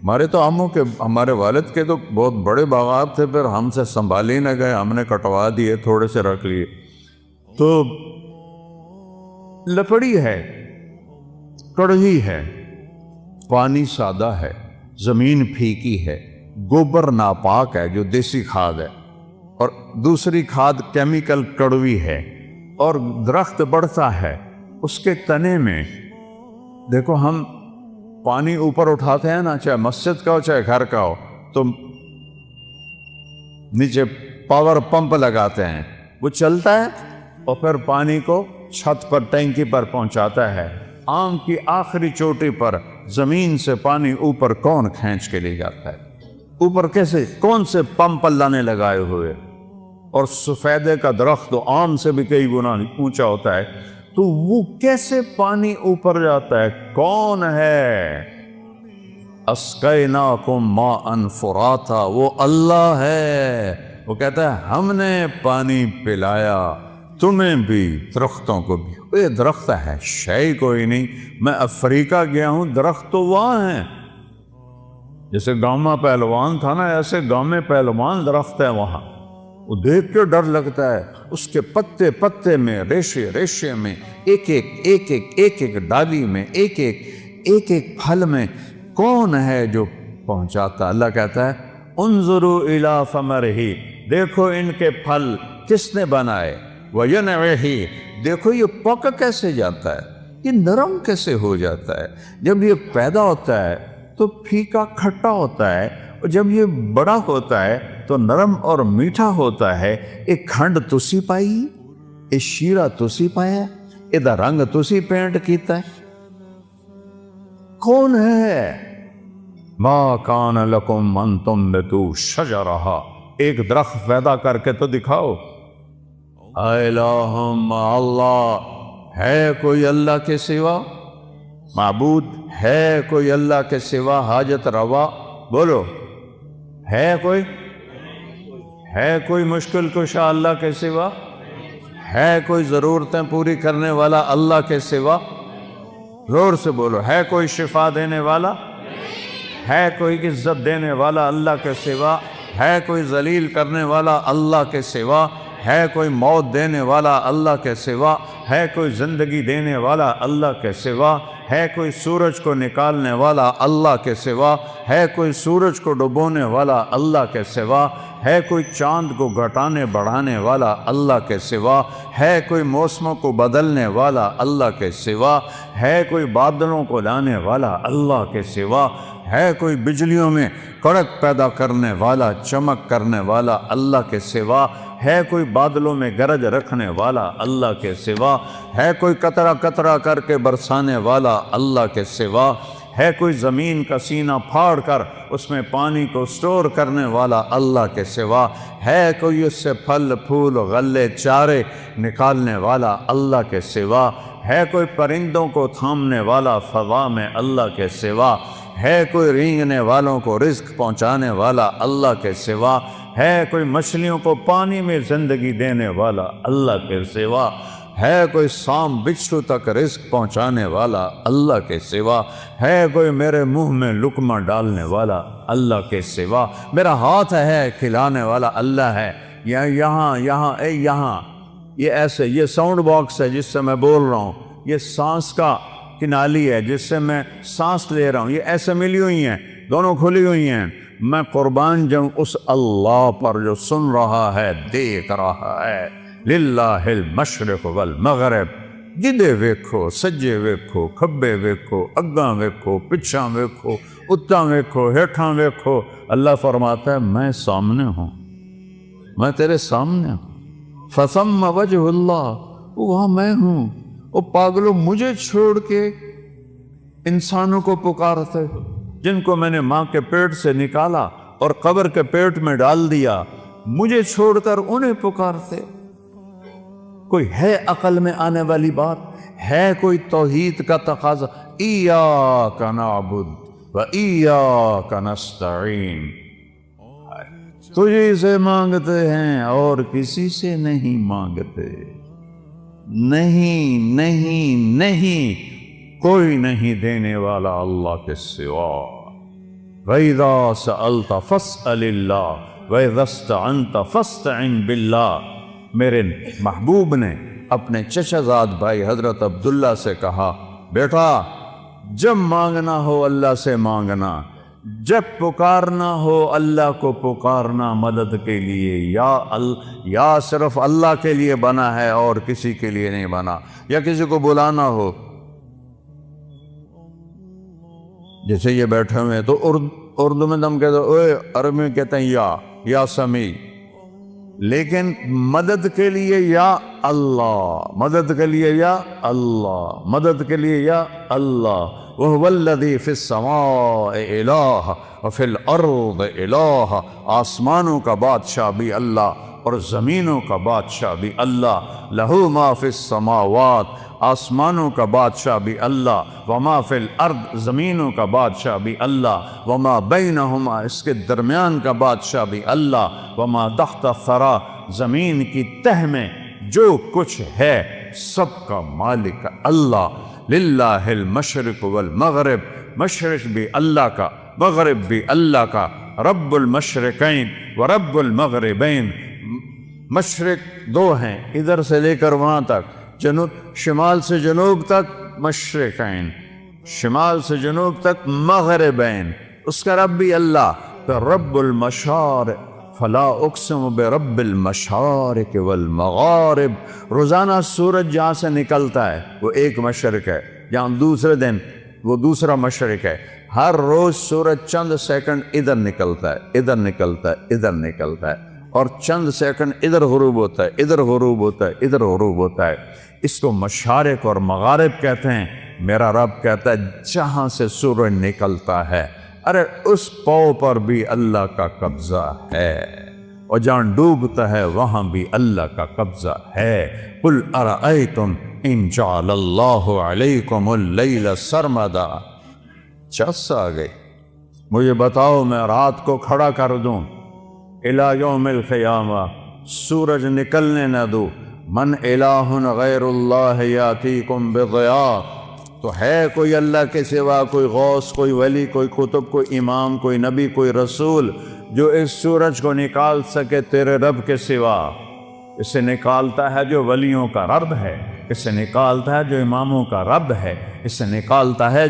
ہمارے تو آموں کے، ہمارے والد کے تو بہت بڑے باغات تھے، پھر ہم سے سنبھال ہی نہ گئے، ہم نے کٹوا دیے، تھوڑے سے رکھ لیے۔ تو لکڑی ہے، کڑوی ہے، پانی سادہ ہے، زمین پھیکی ہے، گوبر ناپاک ہے جو دیسی کھاد ہے، اور دوسری کھاد کیمیکل کڑوی ہے، اور درخت بڑھتا ہے اس کے تنے میں۔ دیکھو ہم پانی اوپر اٹھاتے ہیں نا، چاہے مسجد کا ہو چاہے گھر کا ہو، تو نیچے پاور پمپ لگاتے ہیں، وہ چلتا ہے اور پھر پانی کو چھت پر ٹینکی پر پہنچاتا ہے۔ آم کی آخری چوٹی پر زمین سے پانی اوپر کون کھینچ کے لے جاتا ہے؟ اوپر کیسے؟ کون سے پمپ اللہ نے لگائے ہوئے؟ اور سفیدے کا درخت تو آم سے بھی کئی گنا اونچا ہوتا ہے، تو وہ کیسے پانی اوپر جاتا ہے؟ کون ہے؟ اسقیناکم ماء فراتا، وہ اللہ ہے۔ وہ کہتا ہے ہم نے پانی پلایا تمہیں بھی، درختوں کو بھی۔ یہ درخت ہے، شے کوئی نہیں۔ میں افریقہ گیا ہوں، درخت تو وہاں ہیں، جیسے گاؤں میں پہلوان تھا نا، ایسے گاؤں میں پہلوان درخت ہے وہاں، وہ دیکھ کے ڈر لگتا ہے۔ اس کے پتے پتے میں، ریشے ریشے میں، ایک ایک ڈالی میں، ایک ایک پھل میں کون ہے جو پہنچاتا؟ اللہ کہتا ہے انظروا الی ثمرہ، دیکھو ان کے پھل کس نے بنائے، وَيَنْعِهِ، دیکھو یہ پک کیسے جاتا ہے، یہ نرم کیسے ہو جاتا ہے۔ جب یہ پیدا ہوتا ہے تو پھیکا کھٹا ہوتا ہے، اور جب یہ بڑا ہوتا ہے تو نرم اور میٹھا ہوتا ہے۔ ایک کھنڈ تسی پائی، ایک شیرہ تسی پایا، ایدہ رنگ تسی پینٹ کیتا ہے۔ کون ہے؟ مَا كَانَ لَكُمْ أَن تُنبِتُوا شَجَرَهَا، ایک درخت پیدا کر کے تو دکھاؤ۔ الہم، اللہ ہے کوئی اللہ کے سوا؟ معبود ہے کوئی اللہ کے سوا؟ حاجت روا بولو، ہے کوئی؟ ہے کوئی مشکل کشا اللہ کے سوا؟ ہے کوئی ضرورتیں پوری کرنے والا اللہ کے سوا؟ زور سے بولو، ہے کوئی شفا دینے والا؟ ہے کوئی عزت دینے والا اللہ کے سوا؟ ہے کوئی ذلیل کرنے والا اللہ کے سوا؟ ہے کوئی موت دینے والا اللہ کے سوا؟ ہے کوئی زندگی دینے والا اللہ کے سوا؟ ہے کوئی سورج کو نکالنے والا اللہ کے سوا؟ ہے کوئی سورج کو ڈبونے والا اللہ کے سوا؟ ہے کوئی چاند کو گھٹانے بڑھانے والا اللہ کے سوا؟ ہے کوئی موسموں کو بدلنے والا اللہ کے سوا؟ ہے کوئی بادلوں کو لانے والا اللہ کے سوا؟ ہے کوئی بجلیوں میں کڑک پیدا کرنے والا، چمک کرنے والا اللہ کے سوا؟ ہے کوئی بادلوں میں گرج رکھنے والا اللہ کے سوا؟ ہے کوئی قطرہ قطرہ کر کے برسانے والا اللہ کے سوا؟ ہے کوئی زمین کا سینہ پھاڑ کر اس میں پانی کو سٹور کرنے والا اللہ کے سوا؟ ہے کوئی اس سے پھل پھول غلے چارے نکالنے والا اللہ کے سوا؟ ہے کوئی پرندوں کو تھامنے والا فضا میں اللہ کے سوا؟ ہے کوئی رینگنے والوں کو رزق پہنچانے والا اللہ کے سوا؟ ہے کوئی مچھلیوں کو پانی میں زندگی دینے والا اللہ کے سوا؟ ہے کوئی سام بچھو تک رزق پہنچانے والا اللہ کے سوا؟ ہے کوئی میرے منہ میں لقمہ ڈالنے والا اللہ کے سوا؟ میرا ہاتھ ہے کھلانے والا اللہ ہے، یا یہاں یہ ایسے، یہ ساؤنڈ باکس ہے جس سے میں بول رہا ہوں، یہ سانس کا کنالی ہے جس سے میں سانس لے رہا ہوں، یہ ایسے ملی ہوئی ہیں، دونوں کھلی ہوئی ہیں۔ میں قربان جاؤں اس اللہ پر جو سن رہا ہے، دیکھ رہا ہے۔ للہ المشرق والمغرب، جدے ویکھو سجے ویکھو، کھبے ویکھو، اگاں ویکھو، پچھاں ویکھو، اتاں ویکھو، ہیٹھاں ویکھو۔ اللہ فرماتا ہے میں سامنے ہوں، میں تیرے سامنے ہوں۔ فثم وجہ اللہ، وہاں میں ہوں۔ وہ پاگلوں، مجھے چھوڑ کے انسانوں کو پکارتے ہو جن کو میں نے ماں کے پیٹ سے نکالا اور قبر کے پیٹ میں ڈال دیا، مجھے چھوڑ کر انہیں پکارتے۔ کوئی ہے عقل میں آنے والی بات؟ ہے کوئی توحید کا تقاضا؟ ایاک نعبد و ایاک نستعین، تجھے سے مانگتے ہیں اور کسی سے نہیں مانگتے۔ نہیں نہیں نہیں، کوئی نہیں دینے والا اللہ کے سوا۔ وَإِذَا سَأَلْتَ فَاسْأَلِ اللَّهَ وَإِذَا اسْتَعَنْتَ فَاسْتَعِنْ بِاللَّهِ۔ میرے محبوب نے اپنے چچا زاد بھائی حضرت عبداللہ سے کہا، بیٹا جب مانگنا ہو اللہ سے مانگنا، جب پکارنا ہو اللہ کو پکارنا مدد کے لیے، یا صرف اللہ کے لیے بنا ہے اور کسی کے لیے نہیں بنا۔ یا کسی کو بلانا ہو، جیسے یہ بیٹھے ہوئے ہیں تو اردو میں ہم کہتے ہیں اوے، عربی میں کہتے ہیں یا سمیع، لیکن مدد کے لیے یا اللہ، مدد کے لیے یا اللہ، مدد کے لیے یا اللہ۔ وَهُوَ الَّذِي فِي السَّمَاءِ إِلَٰهٌ وَفِي الْأَرْضِ إِلَٰهٌ، آسمانوں کا بادشاہ بھی اللہ اور زمینوں کا بادشاہ بھی اللہ۔ لَهُ مَا فِي السَّمَاوَاتِ، آسمانوں کا بادشاہ بھی اللہ، وَمَا فِي الْأَرْضِ، زمینوں کا بادشاہ بھی اللہ، وَمَا بَيْنَهُمَا، اس کے درمیان کا بادشاہ بھی اللہ، وَمَا تَحْتَ الثَّرَىٰ، زمین کی تہ میں جو کچھ ہے سب کا مالک اللہ۔ للہ المشرق والمغرب، مشرق بھی اللہ کا، مغرب بھی اللہ کا۔ رب المشرقین ورب المغربین، مشرق دو ہیں، ادھر سے لے کر وہاں تک، جنوب شمال سے جنوب تک مشرقین، شمال سے جنوب تک مغربین، اس کا رب بھی اللہ۔ تو رب المشارق، فلا اقسم برب المشارق والمغارب، روزانہ سورج جہاں سے نکلتا ہے وہ ایک مشرق ہے، جہاں دوسرے دن وہ دوسرا مشرق ہے۔ ہر روز سورج چند سیکنڈ ادھر نکلتا ہے، ادھر نکلتا ہے، ادھر نکلتا ہے، اور چند سیکنڈ ادھر غروب ہوتا ہے، ادھر غروب ہوتا ہے، ادھر غروب ہوتا ہے۔ اس کو مشارق اور مغارب کہتے ہیں۔ میرا رب کہتا ہے جہاں سے سورج نکلتا ہے، ارے اس پاؤں پر بھی اللہ کا قبضہ ہے، اور جہاں ڈوبتا ہے وہاں بھی اللہ کا قبضہ ہے۔ قُلْ أَرَأَيْتُمْ إِنْ جَعَلَ اللَّهُ عَلَيْكُمُ اللَّيْلَ سَرْمَدًا، چس آ گئی، مجھے بتاؤ میں رات کو کھڑا کر دوں اِلَى يَوْمِ الْقِيَامَةِ، سورج نکلنے نہ دوں۔ مَنْ إِلَٰهٌ غَيْرُ اللَّهِ يَأْتِيكُمْ بِضِيَاءٍ، تو ہے کوئی اللہ کے سوا، کوئی غوث، کوئی ولی، کوئی قطب، کوئی امام، کوئی نبی، کوئی رسول جو اس سورج کو نکال سکے تیرے رب کے سوا؟ اسے نکالتا ہے جو ولیوں کا رب ہے، اسے نکالتا ہے جو اماموں کا رب ہے، اسے نکالتا ہے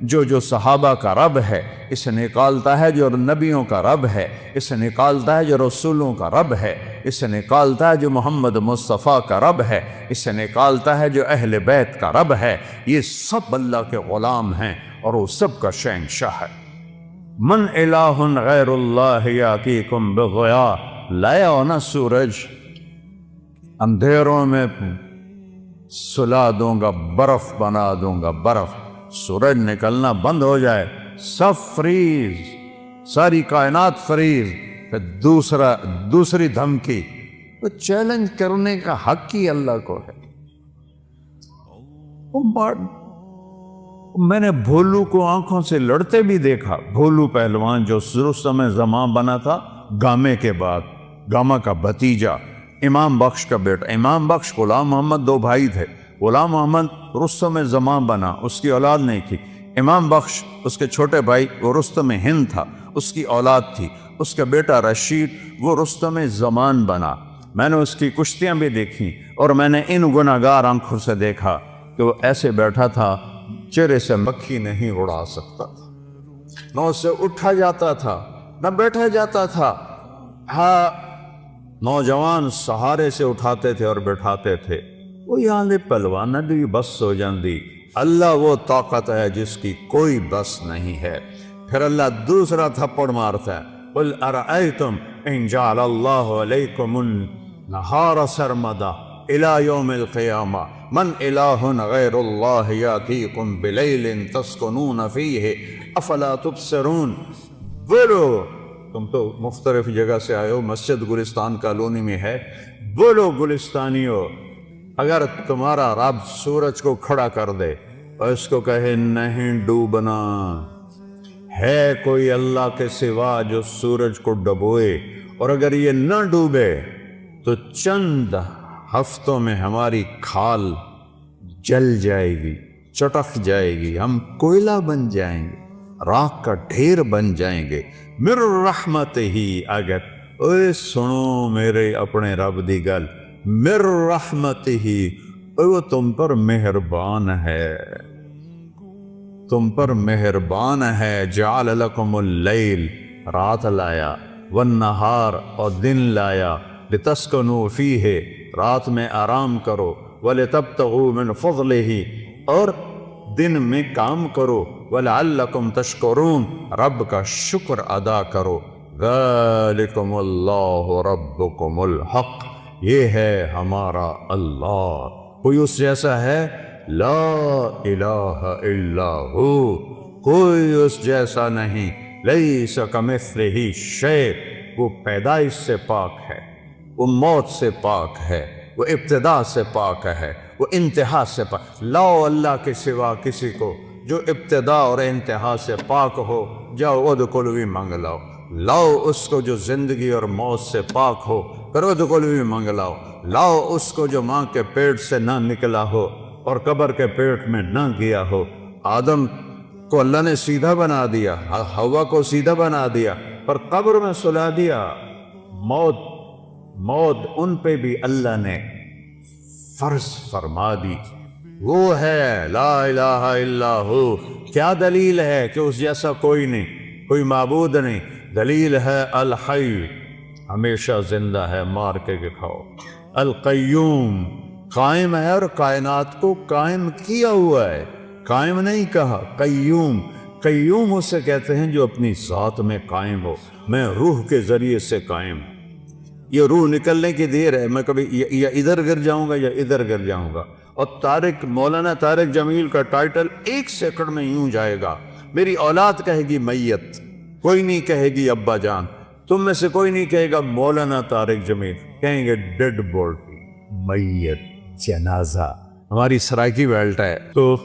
جو صحابہ کا رب ہے، اسے نکالتا ہے جو نبیوں کا رب ہے، اسے نکالتا ہے جو رسولوں کا رب ہے، اسے نکالتا ہے جو محمد مصطفیٰ کا رب ہے، اسے نکالتا ہے جو اہل بیت کا رب ہے۔ یہ سب اللہ کے غلام ہیں اور وہ سب کا شہنشاہ ہے۔ من الہ غیر اللہ یاتیکم بضیاء، لایا ہونا سورج، اندھیروں میں سلا دوں گا، برف بنا دوں گا، برف، سورج نکلنا بند ہو جائے، سب فریز، ساری کائنات فریز۔ پھر دوسری دھمکی، تو چیلنج کرنے کا حق ہی اللہ کو ہے۔ میں نے بھولو کو آنکھوں سے لڑتے بھی دیکھا، بھولو پہلوان جو رستم زماں بنا تھا گامے کے بعد، گاما کا بھتیجا، امام بخش کا بیٹا۔ امام بخش غلام محمد دو بھائی تھے، غلام محمد رستم زماں بنا، اس کی اولاد نہیں تھی۔ امام بخش اس کے چھوٹے بھائی، وہ رستم ہند تھا، اس کی اولاد تھی۔ اس کا بیٹا رشید وہ رستم زمان بنا۔ میں نے اس کی کشتیاں بھی دیکھیں، اور میں نے ان گناہگار آنکھوں سے دیکھا کہ وہ ایسے بیٹھا تھا، چہرے سے مکھی نہیں اڑا سکتا تھا، نہ اسے اٹھا جاتا تھا نہ بیٹھا جاتا تھا۔ ہاں، نوجوان سہارے سے اٹھاتے تھے اور بیٹھاتے تھے۔ وہ یہاں دے پہلوانا بھی بس ہو جاندی۔ اللہ وہ طاقت ہے جس کی کوئی بس نہیں ہے۔ پھر اللہ دوسرا تھپڑ مارتا ہے، قُلْ أَرَأَيْتُمْ إِنْ جَعَلَ اللَّهُ عَلَيْكُمُ نہار سرمدا الى یوم القیامہ من الہ غیر اللہ یاتیکم بلیل تسکنون فیہ افلا تبصرون۔ بولو، تم تو مختلف جگہ سے آئے ہو، مسجد گلستان کالونی میں ہے، بولو گلستانیو، اگر تمہارا رب سورج کو کھڑا کر دے اور اس کو کہے نہیں ڈوبنا، ہے کوئی اللہ کے سوا جو سورج کو ڈبوئے، اور اگر یہ نہ ڈوبے تو چند ہفتوں میں ہماری کھال جل جائے گی، چٹک جائے گی، ہم کوئلہ بن جائیں گے، راکھ کا ڈھیر بن جائیں گے۔ مر رحمت ہی، اگر اوے سنو میرے اپنے رب دی گل، مر رحمت ہی، وہ تم پر مہربان ہے، تم پر مہربان ہے، جعل لکم اللیل، رات لایا، والنہار، اور دن لایا، لتسکنوا فیہ، رات میں آرام کرو، ولتبتغوا من فضلہ، اور دن میں کام کرو، ولعلکم تشکرون، رب کا شکر ادا کرو۔ ذالکم اللہ ربکم الحق، یہ ہے ہمارا اللہ، کوئی اس جیسا ہے؟ لا الہ الا ہو، کوئی اس جیسا نہیں، لیس کمثلہ شیء، وہ پیدائش سے پاک ہے، وہ موت سے پاک ہے، وہ ابتدا سے پاک ہے، وہ انتہا سے پاک۔ لاؤ اللہ کے سوا کسی کو جو ابتدا اور انتہا سے پاک ہو، جاؤ ادخلوا مانگ لاؤ، لاؤ اس کو جو زندگی اور موت سے پاک ہو، پھر ادخلوا مانگ لاؤ، لاؤ اس کو جو ماں کے پیٹ سے نہ نکلا ہو اور قبر کے پیٹ میں نہ گیا ہو۔ آدم کو اللہ نے سیدھا بنا دیا، حوا کو سیدھا بنا دیا، پر قبر میں سلا دیا۔ موت ان پہ بھی اللہ نے فرض فرما دی، وہ ہے لا الہ الا ہو۔ کیا دلیل ہے کہ اس جیسا کوئی نہیں، کوئی معبود نہیں؟ دلیل ہے الحی، ہمیشہ زندہ ہے، مار کے کھاؤ۔ القیوم، قائم ہے اور کائنات کو قائم کیا ہوا ہے، قائم نہیں کہا، قیوم۔ قیوم اسے کہتے ہیں جو اپنی ذات میں قائم ہو، میں روح کے ذریعے سے قائم ہوں، یہ روح نکلنے کی دیر ہے، میں کبھی یا ادھر گر جاؤں گا یا ادھر گر جاؤں گا۔ اور مولانا طارق جمیل کا ٹائٹل 1 سیکنڈ میں یوں جائے گا، میری اولاد کہے گی میت، کوئی نہیں کہے گی ابا جان، تم میں سے کوئی نہیں کہے گا مولانا طارق جمیل، کہیں گے ڈیڈ باڈی، میت، جنازہ۔ ہماری سرائکی بیلٹ ہے تو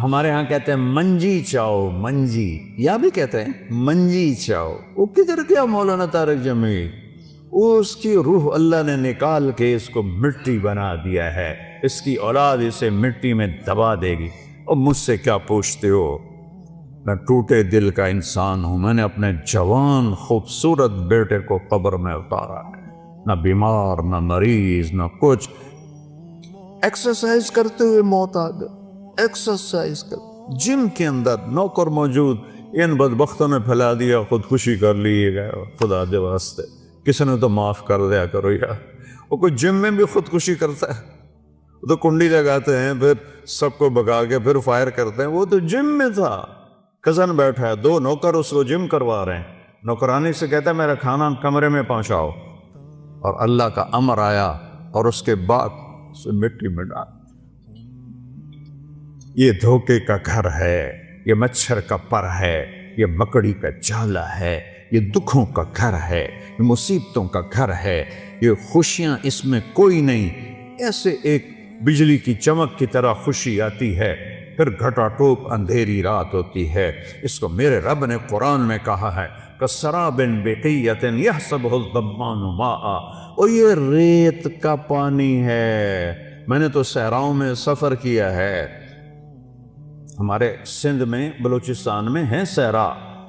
ہمارے ہاں کہتے ہیں منجی چاؤ، منجی، یا بھی کہتے ہیں منجی چاؤ۔ وہ کدھر گیا مولانا طارق جمیل؟ اس کی روح اللہ نے نکال کے اس کو مٹی بنا دیا ہے، اس کی اولاد اسے مٹی میں دبا دے گی۔ اور مجھ سے کیا پوچھتے ہو؟ میں ٹوٹے دل کا انسان ہوں، میں نے اپنے جوان خوبصورت بیٹے کو قبر میں اتارا ہے، نہ بیمار، نہ مریض، نہ کچھ، ایکسرسائز کرتے ہوئے موت آ گئی، ایکسرسائز کر، جم کے اندر نوکر موجود، ان بدبختوں نے پھیلا دیا، خودکشی کر لیے گئے، خدا دے واسطے کسی نے تو معاف کر دیا کرو یار۔ وہ کوئی جم میں بھی خودکشی کرتا ہے؟ وہ تو کنڈی لگاتے ہیں، پھر سب کو بگا کے پھر فائر کرتے ہیں۔ وہ تو جم میں تھا، کزن بیٹھا ہے، 2 نوکر اس کو جم کروا رہے ہیں، نوکرانی سے کہتا ہے میرا کھانا کمرے میں پہنچاؤ، اور اللہ کا امر آیا اور اس کے بعد اسے مٹی میں ڈال۔ یہ دھوکے کا گھر ہے، یہ مچھر کا پر ہے، یہ مکڑی کا جالا ہے، یہ دکھوں کا گھر ہے، یہ مصیبتوں کا گھر ہے، یہ خوشیاں اس میں کوئی نہیں۔ ایسے ایک بجلی کی چمک کی طرح خوشی آتی ہے، پھر گھٹا ٹوپ اندھیری رات ہوتی ہے۔ اس کو میرے رب نے قرآن میں کہا ہے کسراب بقیۃ یحسبہ الظمآن ماء، اور یہ ریت کا پانی ہے۔ میں نے تو صحراؤں میں سفر کیا ہے، ہمارے سندھ میں، بلوچستان میں ہے صحرا،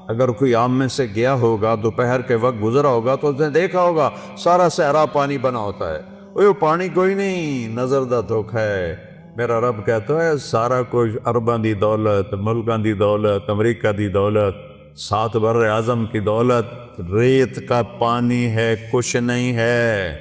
اگر کوئی عام میں سے گیا ہوگا، دوپہر کے وقت گزرا ہوگا تو اس نے دیکھا ہوگا سارا صحرا پانی بنا ہوتا ہے، وہ پانی کوئی نہیں، نظر دا دھوکا ہے۔ میرا رب کہتا ہے سارا کچھ، ارباں دی دولت، ملکاں دی دولت، امریکہ دی دولت، 7 بر اعظم کی دولت، ریت کا پانی ہے، کچھ نہیں ہے۔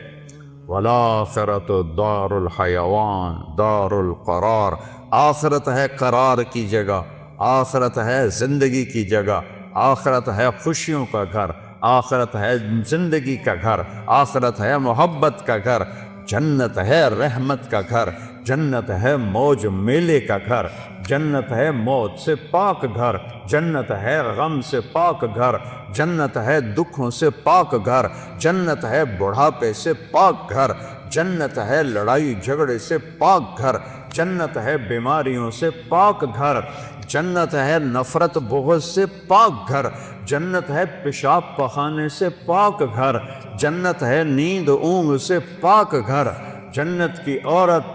وَالْآخِرَةُ دَارُ الْحَيَوَانِ دَارُ الْقَرَارِ، آخرت ہے قرار کی جگہ، آخرت ہے زندگی کی جگہ، آخرت ہے خوشیوں کا گھر، آخرت ہے زندگی کا گھر، آخرت ہے محبت کا گھر، جنت ہے رحمت کا گھر، جنت ہے موج میلے کا گھر، جنت ہے موت سے پاک گھر، جنت ہے غم سے پاک گھر، جنت ہے دکھوں سے پاک گھر، جنت ہے بڑھاپے سے پاک گھر، جنت ہے لڑائی جھگڑے سے پاک گھر، جنت ہے بیماریوں سے پاک گھر، جنت ہے نفرت بغض سے پاک گھر، جنت ہے پیشاب پخانے سے پاک گھر، جنت ہے نیند اونگ سے پاک گھر، جنت کی عورت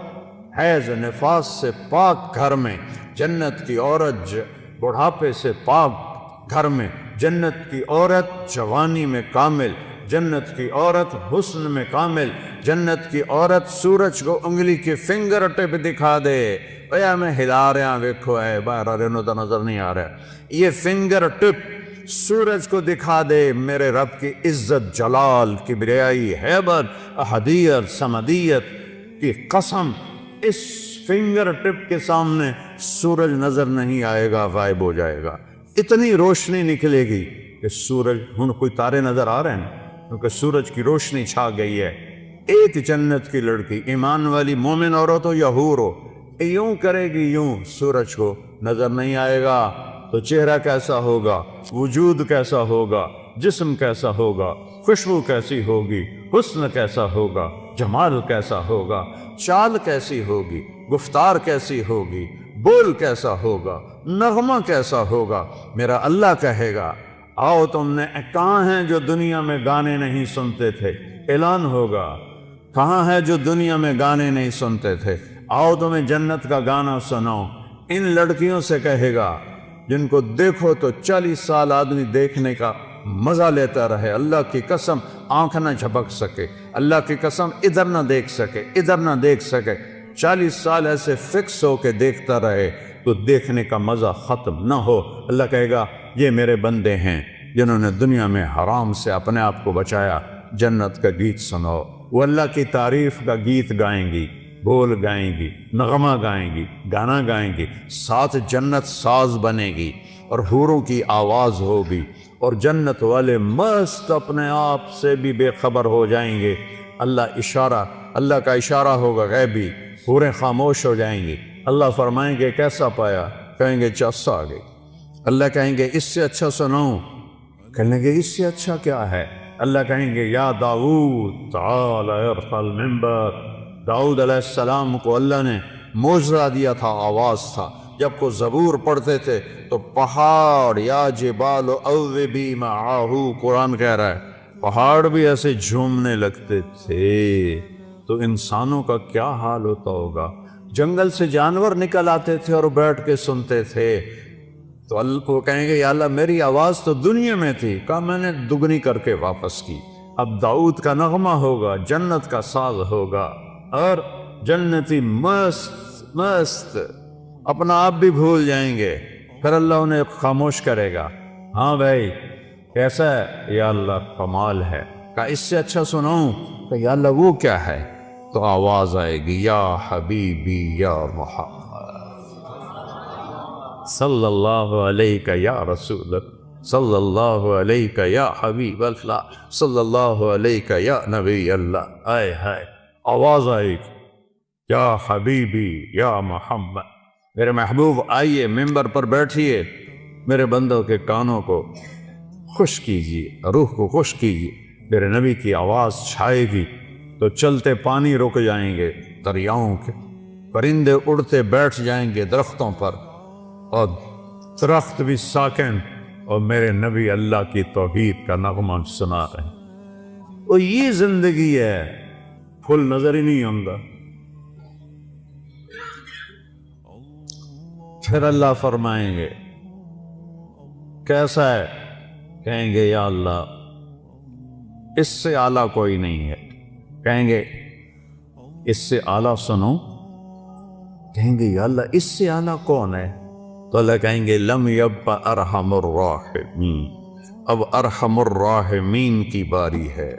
حیض نفاس سے پاک گھر میں، جنت کی عورت بڑھاپے سے پاک گھر میں، جنت کی عورت جوانی میں کامل، جنت کی عورت حسن میں کامل، جنت کی عورت سورج کو انگلی کی فنگر ٹپ دکھا دے، اے میں ہلا رہا ویکھو اے باہر رہنو تو نظر نہیں آ رہا، یہ فنگر ٹپ سورج کو دکھا دے میرے رب کی عزت جلال کبریائی حیبت احدیت سمدیت کی قسم، اس فنگر ٹپ کے سامنے سورج نظر نہیں آئے گا، غائب ہو جائے گا، اتنی روشنی نکلے گی کہ سورج ہن کوئی تارے نظر آ رہے ہیں کیونکہ سورج کی روشنی چھا گئی ہے۔ ایک جنت کی لڑکی ایمان والی مومن عورت ہو یا حور ہو، یوں کرے گی یوں، سورج کو نظر نہیں آئے گا تو چہرہ کیسا ہوگا، وجود کیسا ہوگا، جسم کیسا ہوگا، خوشبو کیسی ہوگی، حسن کیسا ہوگا، جمال کیسا ہوگا، چال کیسی ہوگی، گفتار کیسی ہوگی، بول کیسا ہوگا، نغمہ کیسا ہوگا۔ میرا اللہ کہے گا آؤ تم نے کہاں ہیں جو دنیا میں گانے نہیں سنتے تھے، اعلان ہوگا کہاں ہے جو دنیا میں گانے نہیں سنتے تھے، آؤ تمہیں جنت کا گانا سناؤ۔ ان لڑکیوں سے کہے گا جن کو دیکھو تو 40 سال آدمی دیکھنے کا مزہ لیتا رہے، اللہ کی قسم آنکھ نہ جھپک سکے، اللہ کی قسم ادھر نہ دیکھ سکے، ادھر نہ دیکھ سکے، 40 سال ایسے فکس ہو کے دیکھتا رہے تو دیکھنے کا مزہ ختم نہ ہو۔ اللہ کہے گا یہ میرے بندے ہیں جنہوں نے دنیا میں حرام سے اپنے آپ کو بچایا، جنت کا گیت سنو۔ وہ اللہ کی تعریف کا گیت گائیں گی، بول گائیں گی، نغمہ گائیں گی، گانا گائیں گی، ساتھ جنت ساز بنے گی اور حوروں کی آواز ہوگی، اور جنت والے مست اپنے آپ سے بھی بے خبر ہو جائیں گے۔ اللہ کا اشارہ ہوگا غیبی، حوریں خاموش ہو جائیں گی۔ اللہ فرمائیں گے کیسا پایا؟ کہیں گے چس آ گئی۔ اللہ کہیں گے اس سے اچھا سناؤں؟ کہنے گے اس سے اچھا کیا ہے؟ اللہ کہیں گے یا داؤد تعال ارفع المنبر۔ داؤد علیہ السلام کو اللہ نے معجزہ دیا تھا، آواز تھا، جب کو زبور پڑھتے تھے تو پہاڑ یا جبال اوبی معاہ، قرآن کہہ رہا ہے پہاڑ بھی ایسے جھومنے لگتے تھے، تو انسانوں کا کیا حال ہوتا ہوگا؟ جنگل سے جانور نکل آتے تھے اور بیٹھ کے سنتے تھے، تو اللہ کو کہیں گے یا اللہ میری آواز تو دنیا میں تھی، کہا میں نے دگنی کر کے واپس کی۔ اب داؤد کا نغمہ ہوگا، جنت کا ساز ہوگا، اور جنتی مست مست اپنا آپ بھی بھول جائیں گے، پھر اللہ انہیں خاموش کرے گا۔ ہاں بھائی کیسا ہے؟ یا اللہ کمال ہے۔ کہا اس سے اچھا سناؤں؟ کہ یا اللہ وہ کیا ہے؟ تو آواز آئے گی یا حبیبی یا محمد صلی اللہ علیہ یا رسول، صلی اللہ علیہ یا حبیب اللہ، صلی اللہ علیہ یا نبی اللہ۔ آئے ہائے آواز آئے گی یا حبیبی یا محمد، میرے محبوب آئیے ممبر پر بیٹھیے، میرے بندوں کے کانوں کو خوش کیجیے، روح کو خوش کیجیے۔ میرے نبی کی آواز چھائے گی تو چلتے پانی رک جائیں گے دریاؤں کے، پرندے اڑتے بیٹھ جائیں گے درختوں پر، اور درخت بھی ساکن، اور میرے نبی اللہ کی توحید کا نغمہ سنا رہے ہیں۔ اور یہ زندگی ہے، پھول نظر ہی نہیں آؤں گا۔ پھر اللہ فرمائیں گے کیسا ہے؟ کہیں گے یا اللہ اس سے اعلیٰ کوئی نہیں ہے۔ کہیں گے اس سے اعلیٰ سنو؟ کہیں گے یا اللہ اس سے اعلیٰ کون ہے؟ تو اللہ کہیں گے لم یبق ارحم الراحمین، اب ارحم الراحمین کی باری ہے۔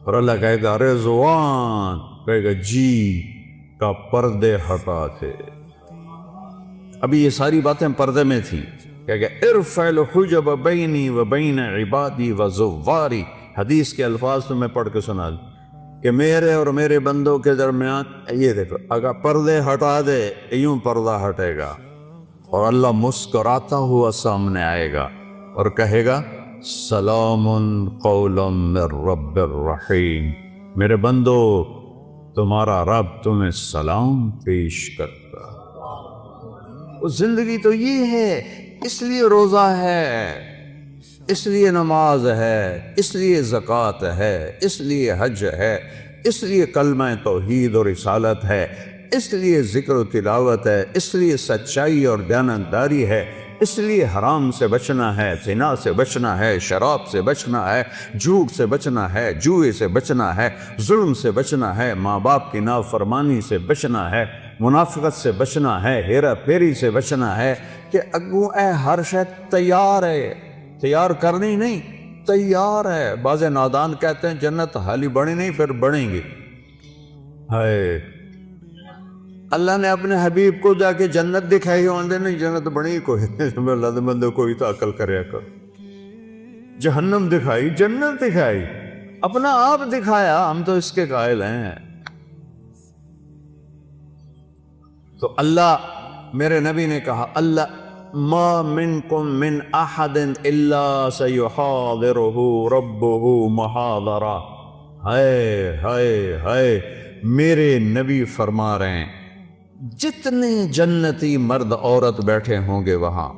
اور اللہ کہے گا رضوان، کہے گا جی کا پردے ہٹا تھے۔ ابھی یہ ساری باتیں پردے میں تھی، کیا کہ ارفع الحجب بینی و بین عبادی و زواری، حدیث کے الفاظ تو میں پڑھ کے سنا دوں کہ میرے اور میرے بندوں کے درمیان یہ دیکھو اگر پردے ہٹا دے یوں پردہ ہٹے گا اور اللہ مسکراتا ہوا سامنے آئے گا اور کہے گا سلام قولا من رب الرحیم، میرے بندو تمہارا رب تمہیں سلام پیش کرتا۔ وہ زندگی تو یہ ہے، اس لیے روزہ ہے، اس لیے نماز ہے، اس لیے زکوٰۃ ہے، اس لیے حج ہے، اس لیے کلمہ توحید اور رسالت ہے، اس لیے ذکر و تلاوت ہے، اس لیے سچائی اور دیانتداری ہے، اس لیے حرام سے بچنا ہے، زنا سے بچنا ہے، شراب سے بچنا ہے، جھوٹ سے بچنا ہے، جوئے سے بچنا ہے، ظلم سے بچنا ہے، ماں باپ کی نافرمانی سے بچنا ہے، منافقت سے بچنا ہے، ہیرا پھیری سے بچنا ہے، کہ اگوں اے ہر شے تیار ہے، تیار کرنی نہیں، تیار ہے۔ بعض نادان کہتے ہیں جنت حالی بڑی نہیں پھر بڑھیں گی۔ ہائے، اللہ نے اپنے حبیب کو جا کے جنت دکھائی ہوندے نہیں، جنت بڑی کوئی اللہ دے بندے کوئی تو عقل کریا کر۔ جہنم دکھائی، جنت دکھائی، اپنا آپ دکھایا، ہم تو اس کے قائل ہیں۔ تو اللہ، میرے نبی نے کہا اللہ ما منکم من احد الا سیحاضرہ ربہ محاضرہ۔ ہائے ہائے ہائے، میرے نبی فرما رہے ہیں جتنے جنتی مرد عورت بیٹھے ہوں گے وہاں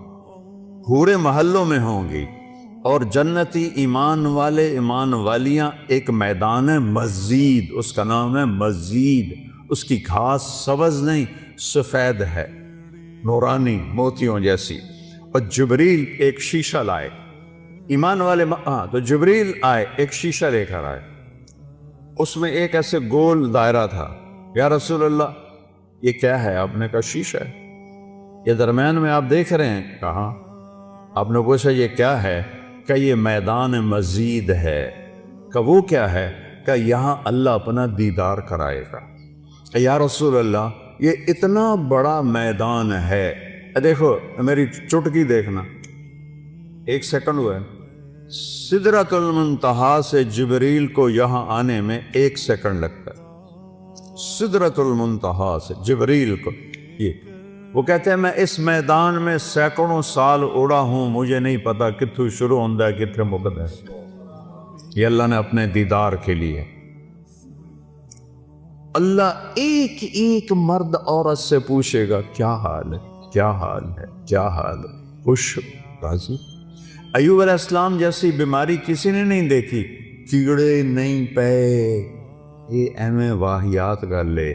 پورے محلوں میں ہوں گی، اور جنتی ایمان والے ایمان والیاں، ایک میدان ہے مزید، اس کا نام ہے مزید، اس کی گھاس سبز نہیں سفید ہے، نورانی موتیوں جیسی، اور جبریل ایک شیشہ لائے، ایمان والے تو جبریل آئے ایک شیشہ لے کر آئے، اس میں ایک ایسے گول دائرہ تھا۔ یا رسول اللہ یہ کیا ہے؟ آپ نے کہا شیشہ ہے، یہ درمیان میں آپ دیکھ رہے ہیں؟ کہاں؟ آپ نے پوچھا یہ کیا ہے؟ کہ یہ میدان مزید ہے۔ کہ وہ کیا ہے؟ کہ یہاں اللہ اپنا دیدار کرائے گا۔ کہ یا رسول اللہ یہ اتنا بڑا میدان ہے، دیکھو میری چٹکی دیکھنا، ایک سیکنڈ ہوا ہے، سدرۃ المنتہا سے جبریل کو یہاں آنے میں 1 سیکنڈ لگتا ہے، سدرۃ المنتہا سے جبریل کو۔ یہ وہ کہتے ہیں میں اس میدان میں سینکڑوں سال اڑا ہوں، مجھے نہیں پتا کتھوں شروع ہوندہ ہے کتھے مقد ہے۔ یہ اللہ نے اپنے دیدار کے لیے، اللہ ایک ایک مرد عورت سے پوچھے گا کیا حال ہے، کیا حال ہے، کیا حال ہے، خوش راضی؟ ایوب علیہ السلام جیسی بیماری کسی نے نہیں دیکھی، کیڑے نہیں پے، یہ ایویں واہیات گل لے۔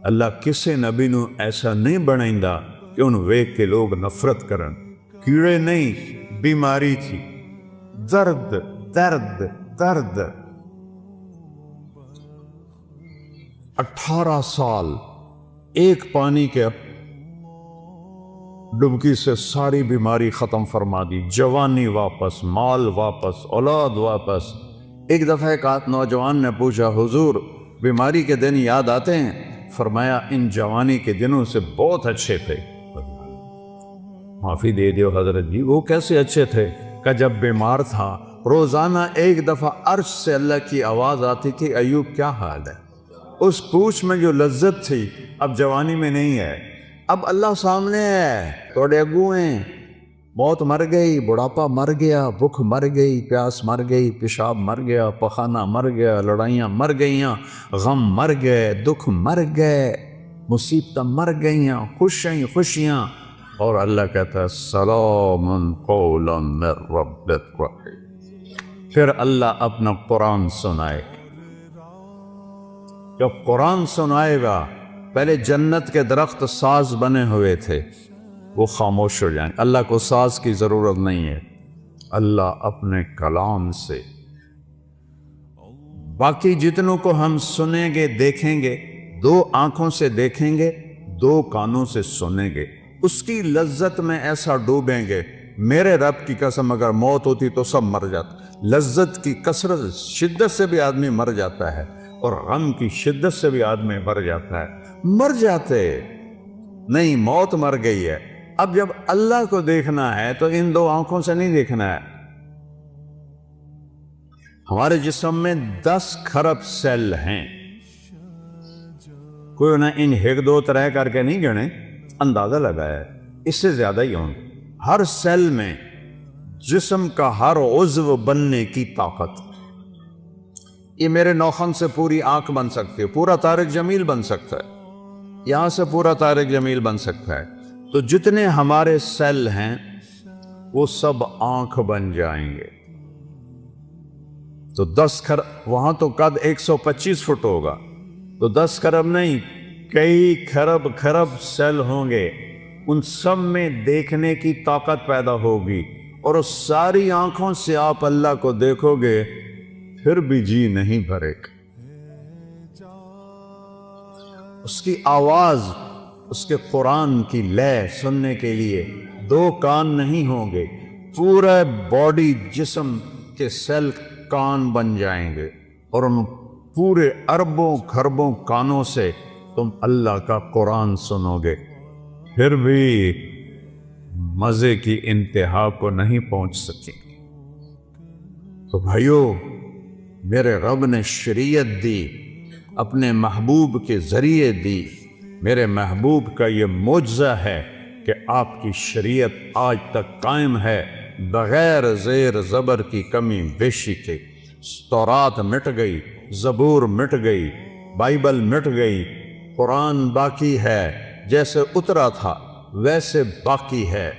اللہ کسے نبی نو ایسا نہیں بنائندا کہ ان ویک کے لوگ نفرت کرن، کیڑے نہیں، بیماری تھی، درد درد درد۔ 18 سال ایک پانی کے ڈبکی سے ساری بیماری ختم فرما دی، جوانی واپس، مال واپس، اولاد واپس۔ ایک دفعہ ایک نوجوان نے پوچھا حضور بیماری کے دن یاد آتے ہیں؟ فرمایا ان جوانی کے دنوں سے بہت اچھے تھے۔ معافی دے دیو حضرت جی، وہ کیسے اچھے تھے؟ کہ جب بیمار تھا روزانہ ایک دفعہ عرش سے اللہ کی آواز آتی تھی ایوب کیا حال ہے؟ اس پوچھ میں جو لذت تھی اب جوانی میں نہیں ہے، اب اللہ سامنے ہے، توڑے اگو ہیں، موت مر گئی، بڑھاپا مر گیا، بھوک مر گئی، پیاس مر گئی، پیشاب مر گیا، پخانہ مر گیا، لڑائیاں مر گئیاں، غم مر گئے، دکھ مر گئے، مصیبتیں مر گئیاں، خوشیاں، اور اللہ کہتا ہے سلام قولا من رب الرحیم۔ پھر اللہ اپنا قرآن سنائے، جب قرآن سنائے گا، پہلے جنت کے درخت ساز بنے ہوئے تھے، وہ خاموش ہو جائیں، اللہ کو ساز کی ضرورت نہیں ہے، اللہ اپنے کلام سے باقی جتنوں کو ہم سنیں گے دیکھیں گے، 2 آنکھوں سے دیکھیں گے، 2 کانوں سے سنیں گے، اس کی لذت میں ایسا ڈوبیں گے، میرے رب کی قسم اگر موت ہوتی تو سب مر جاتا، لذت کی کثرت شدت سے بھی آدمی مر جاتا ہے، اور غم کی شدت سے بھی آدمی مر جاتا ہے، مر جاتے نہیں، موت مر گئی ہے، اب جب اللہ کو دیکھنا ہے تو ان دو آنکھوں سے نہیں دیکھنا ہے. ہمارے جسم میں 10 کھرب سیل ہیں. کوئی نہ ان 1 2 3 کر کے نہیں گنے، اندازہ لگایا ہے اس سے زیادہ ہی ہوں. ہر سیل میں جسم کا ہر عضو بننے کی طاقت. یہ میرے نوخن سے پوری آنکھ بن سکتی ہے، پورا طارق جمیل بن سکتا ہے، یہاں سے پورا طارق جمیل بن سکتا ہے. تو جتنے ہمارے سیل ہیں وہ سب آنکھ بن جائیں گے. تو 10 کھرب، وہاں تو قد 125 فٹ ہوگا، تو 10 کھرب نہیں، کئی کھرب سیل ہوں گے. ان سب میں دیکھنے کی طاقت پیدا ہوگی، اور اس ساری آنکھوں سے آپ اللہ کو دیکھو گے پھر بھی جی نہیں بھرے گا. اس کی آواز، اس کے قرآن کی لے سننے کے لیے 2 کان نہیں ہوں گے، پورے باڈی جسم کے سیل کان بن جائیں گے، اور ان پورے اربوں کھربوں کانوں سے تم اللہ کا قرآن سنو گے، پھر بھی مزے کی انتہا کو نہیں پہنچ سکیں. تو بھائیو، میرے رب نے شریعت دی، اپنے محبوب کے ذریعے دی. میرے محبوب کا یہ معجزہ ہے کہ آپ کی شریعت آج تک قائم ہے بغیر زیر زبر کی کمی بیشی کے. تورات مٹ گئی، زبور مٹ گئی، بائبل مٹ گئی، قرآن باقی ہے، جیسے اترا تھا ویسے باقی ہے.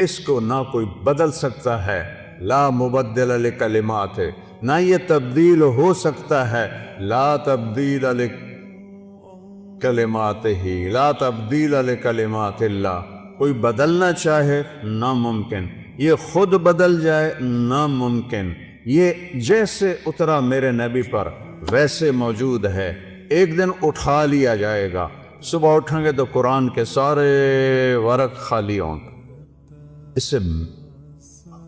اس کو نہ کوئی بدل سکتا ہے، لا مبدل لکلمات، نہ یہ تبدیل ہو سکتا ہے، لا تبدیل لکلمات ہی، لا تبدیل لکلمات اللہ. کوئی بدلنا چاہے ناممکن، یہ خود بدل جائے ناممکن. یہ جیسے اترا میرے نبی پر ویسے موجود ہے. ایک دن اٹھا لیا جائے گا، صبح اٹھیں گے تو قرآن کے سارے ورق خالی ہوں گے. اسے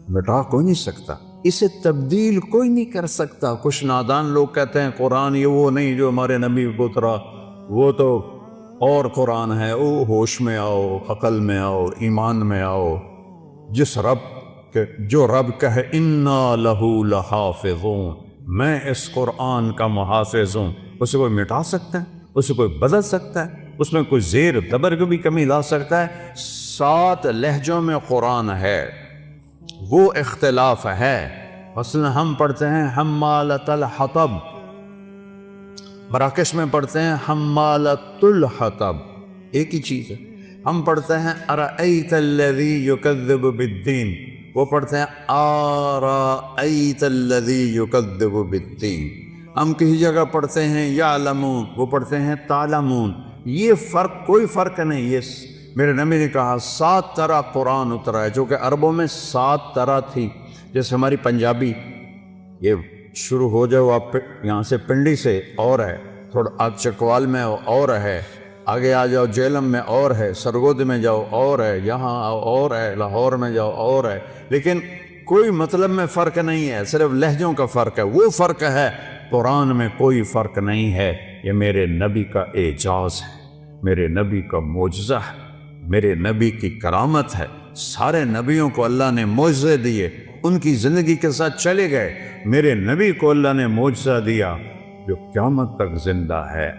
مٹا کوئی نہیں سکتا، اسے تبدیل کوئی نہیں کر سکتا. کچھ نادان لوگ کہتے ہیں قرآن یہ وہ نہیں جو ہمارے نبی کو اترا، وہ تو اور قرآن ہے. او ہوش میں آؤ، عقل میں آؤ، ایمان میں آؤ. جس رب کہ جو رب کہے انا لہو لحافظون، میں اس قرآن کا محافظ ہوں، اسے کوئی مٹا سکتا ہے؟ اسے کوئی بدل سکتا ہے؟ اس میں کوئی زیر دبر کو بھی کمی لا سکتا ہے؟ 7 لہجوں میں قرآن ہے، وہ اختلاف ہے. مثلا ہم پڑھتے ہیں حمالۃ الحطب، مراکش میں پڑھتے ہیں حمالۃ الحطب، ایک ہی چیز ہے. ہم پڑھتے ہیں ارأیت الذی یکذب بالدین، وہ پڑھتے ہیں آرأیت الذی یکذب بالدین. ہم کسی جگہ پڑھتے ہیں یعلمون، وہ پڑھتے ہیں تعلمون. یہ فرق، کوئی فرق نہیں. یہ میرے نبی نے کہا 7 طرح قرآن اترا ہے، جو کہ عربوں میں 7 طرح تھی. جیسے ہماری پنجابی، یہ شروع ہو جاؤ آپ یہاں سے پنڈی سے اور ہے، تھوڑا آگ چکوال میں اور ہے، آگے آ جاؤ جیلم میں اور ہے، سرگود میں جاؤ اور ہے، یہاں آؤ اور ہے، لاہور میں جاؤ اور ہے. لیکن کوئی مطلب میں فرق نہیں ہے، صرف لہجوں کا فرق ہے. وہ فرق ہے، قرآن میں کوئی فرق نہیں ہے. یہ میرے نبی کا اعجاز ہے، میرے نبی کا معجزہ ہے، میرے نبی کی کرامت ہے. سارے نبیوں کو اللہ نے معجزے دیے، ان کی زندگی کے ساتھ چلے گئے. میرے نبی کو اللہ نے معجزہ دیا جو قیامت تک زندہ ہے،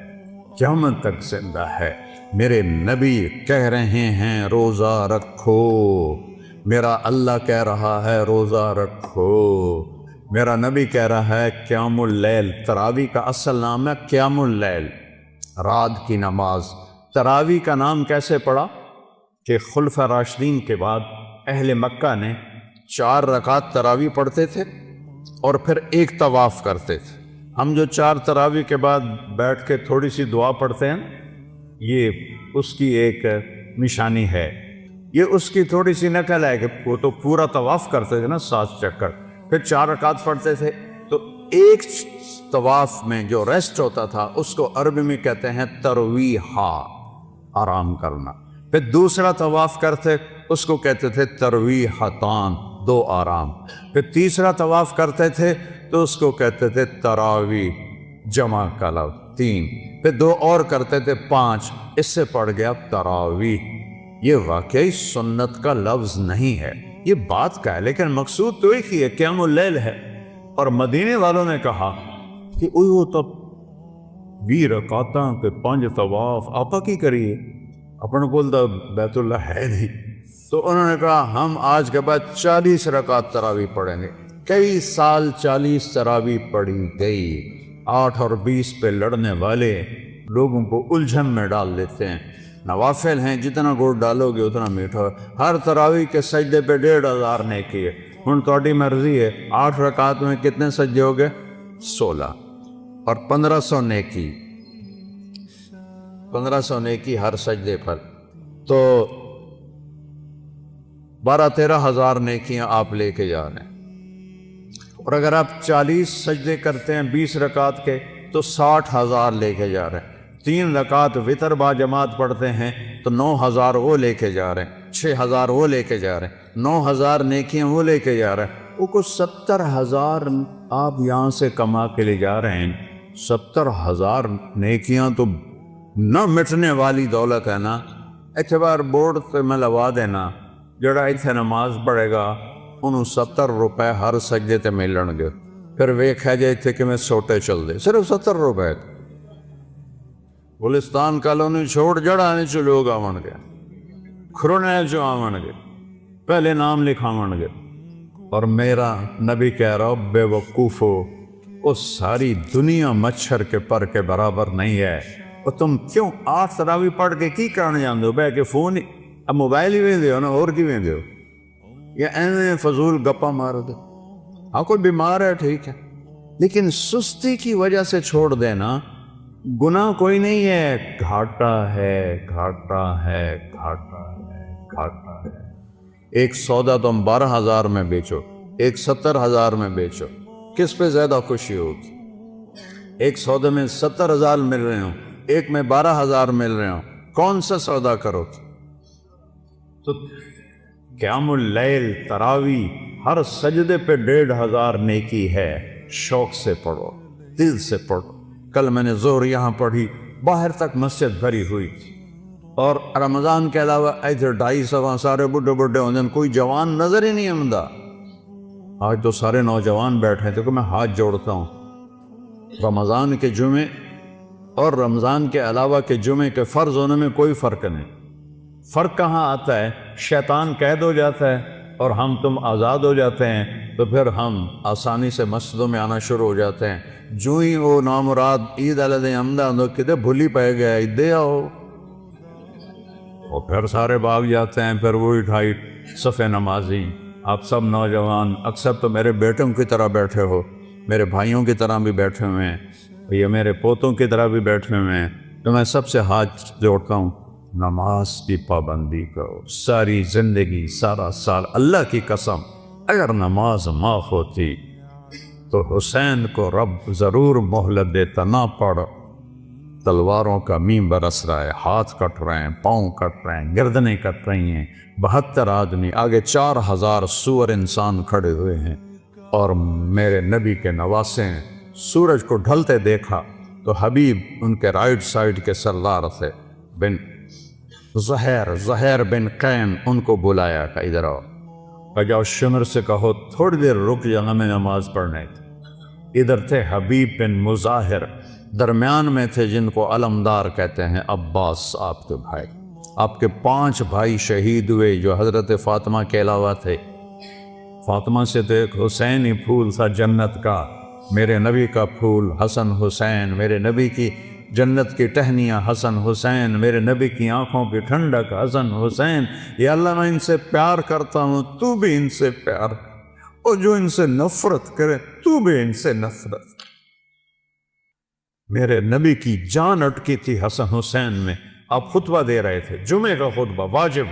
قیامت تک زندہ ہے. میرے نبی کہہ رہے ہیں روزہ رکھو، میرا اللہ کہہ رہا ہے روزہ رکھو. میرا نبی کہہ رہا ہے قیام اللیل. تراویح کا اصل نام ہے قیام اللیل، رات کی نماز. تراویح کا نام کیسے پڑا؟ کہ خلفاء راشدین کے بعد اہل مکہ نے 4 رکعت تراویح پڑھتے تھے اور پھر ایک طواف کرتے تھے. ہم جو 4 تراویح کے بعد بیٹھ کے تھوڑی سی دعا پڑھتے ہیں، یہ اس کی ایک نشانی ہے. یہ اس کی تھوڑی سی نقل ہے کہ وہ تو پورا طواف کرتے تھے نا 7 چکر، پھر 4 رکعت پڑھتے تھے. تو ایک طواف میں جو ریسٹ ہوتا تھا اس کو عربی میں کہتے ہیں ترویحا، آرام کرنا. پھر دوسرا طواف کرتے اس کو کہتے تھے ترویحتان، 2 آرام. پھر تیسرا طواف کرتے تھے تو اس کو کہتے تھے تراویح، جمع کلو 3. پھر 2 اور کرتے تھے 5، اس سے پڑ گیا تراویح. یہ واقعی سنت کا لفظ نہیں ہے، یہ بات کا ہے، لیکن مقصود تو ایک ہی ہے، قیام اللیل ہے۔ اور مدینے والوں نے کہا کہ وہ تب 20 رکعتاں کے 5 طواف آپا کی کریے، اپنے کول تو بیت اللہ ہے نہیں، تو انہوں نے کہا ہم آج کے بعد 40 رکعت تراویح پڑھیں گے۔ کئی سال 40 تراویح پڑھی گئی۔ 8 اور 20 پہ لڑنے والے لوگوں کو الجھن میں ڈال دیتے ہیں۔ نوافل ہیں، جتنا گڑ ڈالو گے اتنا میٹھا ہے۔ ہر تراویح کے سجدے پہ 1500 نیکی ہے۔ ہن تہاڈی مرضی ہے، 8 رکعت میں کتنے سجدے ہو گئے؟ 16 اور 1500 نیکی، 1500 نیکی ہر سجدے پر، تو 12-13 ہزار نیکیاں آپ لے کے جا رہے ہیں۔ اور اگر آپ 40 سجدے کرتے ہیں 20 رکعت کے تو 60,000 لے کے جا رہے ہیں۔ 3 رکعت وتر با جماعت پڑھتے ہیں تو 9,000 وہ لے کے جا رہے ہیں، 6,000 وہ لے کے جا رہے ہیں، 9,000 نیکیاں وہ لے کے جا رہے ہیں۔ وہ کچھ 70,000 آپ یہاں سے کما کے لے جا رہے ہیں۔ 70,000 نیکیاں تو نہ مٹنے والی دولت ہے نا۔ اعتبار بورڈ سے میں لوا دینا، جڑا ایتھے نماز پڑھے گا انہوں 70 روپے ہر سجدے تے ملن گے۔ پھر ویکھا جائے تھے کہ میں سوٹے چل دے، صرف 70 روپے۔ گلستان کالونی چھوڑ جڑانے چو لوگ آون گے، کھرونے چو آون گے، پہلے نام لکھاون گے۔ اور میرا نبی کہہ رہا بے وقوفو، وہ ساری دنیا مچھر کے پر کے برابر نہیں ہے۔ اور تم کیوں 8 تراویح پڑھ کے کی کرنے جاندے ہو؟ بے کہ فون اب موبائل ہی ویندے ہو نا، اور کی ویندے ہو؟ یا ایویں فضول گپا مار دے؟ ہاں کوئی بیمار ہے ٹھیک ہے، لیکن سستی کی وجہ سے چھوڑ دینا گناہ کوئی نہیں ہے، گھاٹا ہے، گھاٹا ہے، گھاٹا ہے، گھاٹا ہے۔ ایک سودا تم 12,000 میں بیچو، ایک 70,000 میں بیچو، کس پہ زیادہ خوشی ہوگی؟ ایک سودے میں 70,000 مل رہے ہوں، ایک میں 12,000 مل رہے ہوں، کون سا سودا کرو؟ تو قیام اللیل تراویح ہر سجدے پہ 1,500 نیکی ہے۔ شوق سے پڑھو، دل سے پڑھو۔ کل میں نے زور یہاں پڑھی، باہر تک مسجد بھری ہوئی تھی، اور رمضان کے علاوہ ایتھے 250 سارے بڈھے بڈھے ہوندے، کوئی جوان نظر ہی نہیں آمدا۔ آج تو سارے نوجوان بیٹھے تھے کہ میں ہاتھ جوڑتا ہوں، رمضان کے جمعے اور رمضان کے علاوہ کے جمعے کے فرض ہونے میں کوئی فرق نہیں۔ فرق کہاں آتا ہے؟ شیطان قید ہو جاتا ہے اور ہم تم آزاد ہو جاتے ہیں، تو پھر ہم آسانی سے مسجدوں میں آنا شروع ہو جاتے ہیں۔ جو ہی وہ نامراد عید علیہ حمدہ کدے بھولی پہ گیا دے آؤ، اور پھر سارے بھاگ جاتے ہیں۔ پھر وہی 2.5 صفحے نمازی، آپ سب نوجوان اکثر تو میرے بیٹوں کی طرح بیٹھے ہو، میرے بھائیوں کی طرح بھی بیٹھے ہوئے ہیں، یہ میرے پوتوں کی طرح بھی بیٹھے ہوئے ہیں، تو میں سب سے ہاتھ جوڑتا ہوں، نماز کی پابندی کرو ساری زندگی، سارا سال۔ اللہ کی قسم اگر نماز معاف ہوتی تو حسین کو رب ضرور مہلت دیتا۔ نہ پڑھ، تلواروں کا میم برس رہا ہے، ہاتھ کٹ رہے ہیں، پاؤں کٹ رہے ہیں، گردنیں کٹ رہی ہیں، 72 آدمی، آگے 4,000 سور انسان کھڑے ہوئے ہیں، اور میرے نبی کے نواسے ہیں۔ سورج کو ڈھلتے دیکھا تو حبیب ان کے رائٹ سائڈ کے سردار تھے، بن زہیر بن قین، ان کو بلایا کہ ادھر آؤ، جاؤ شمر سے کہو تھوڑی دیر رک جانا، میں نماز پڑھنے تھی۔ ادھر تھے حبیب بن مظاہر، درمیان میں تھے جن کو علمدار کہتے ہیں، عباس آپ کے بھائی۔ آپ کے 5 بھائی شہید ہوئے جو حضرت فاطمہ کے علاوہ تھے۔ فاطمہ سے تو ایک حسین ہی پھول تھا جنت کا، میرے نبی کا پھول حسن حسین، میرے نبی کی جنت کی ٹہنیاں حسن حسین، میرے نبی کی آنکھوں کی ٹھنڈک حسن حسین۔ یا اللہ میں ان سے پیار کرتا ہوں، تو بھی ان سے پیار، اور جو ان سے نفرت کرے تو بھی ان سے نفرت۔ میرے نبی کی جان اٹکی تھی حسن حسین میں۔ آپ خطبہ دے رہے تھے، جمعے کا خطبہ واجب،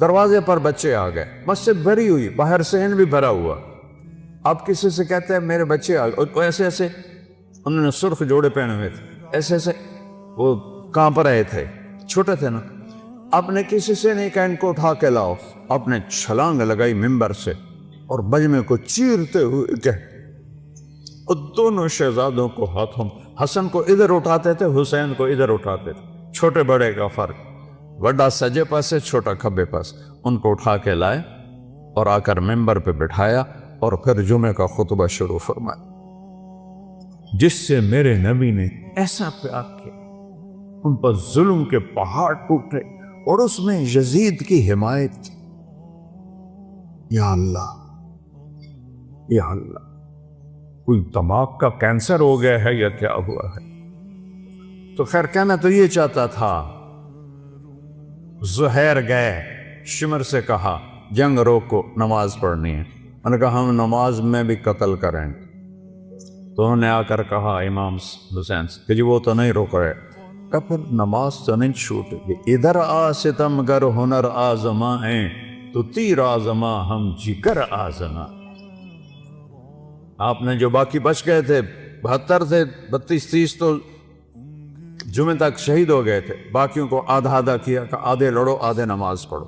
دروازے پر بچے آ گئے، مسجد بھری ہوئی، باہر صحن بھی بھرا ہوا۔ آپ کسی سے کہتے ہیں میرے بچے آ گئے، اور ایسے ایسے انہوں نے سرخ جوڑے پہنے ہوئے تھے، ایسے ایسے وہ کانپ رہے تھے، چھوٹے تھے نا۔ آپ نے کسی سے نہیں کہا ان کو اٹھا کے لاؤ، آپ نے چھلانگ لگائی ممبر سے اور بجمے کو چیرتے ہوئے کہہ، اور دونوں شہزادوں کو ہاتھوں، حسن کو ادھر اٹھاتے تھے، حسین کو ادھر اٹھاتے تھے، چھوٹے بڑے کا فرق۔ بڑا سجے پاس ہے چھوٹا کھبے پاس، ان کو اٹھا کے لائے اور آ کر ممبر پہ بٹھایا اور پھر جمعے کا خطبہ شروع فرمایا، جس سے میرے نبی نے ایسا پیار کیا، ان پر ظلم کے پہاڑ ٹوٹے اور اس میں یزید کی حمایت۔ یا اللہ یا اللہ، کوئی دماغ کا کینسر ہو گیا ہے یا کیا ہوا ہے؟ تو خیر کہنا تو یہ چاہتا تھا۔ زہیر گئے، شمر سے کہا جنگ روکو، نماز پڑھنی ہے۔ انہوں نے کہا ہم نماز میں بھی قتل کریں۔ تو انہوں نے آ کر کہا امام حسین سے کہ جی وہ تو نہیں روک رہے، کہ پھر نماز تو نہیں چھوٹے گی۔ ادھر آ ستم گر ہنر آزما ہیں تو تیر آزما ہم جگر آزما۔ آپ نے جو باقی بچ گئے تھے 72 تھے، 32 30 تو جمعے تک شہید ہو گئے تھے، باقیوں کو آدھا آدھا کیا کہ آدھے لڑو آدھے نماز پڑھو۔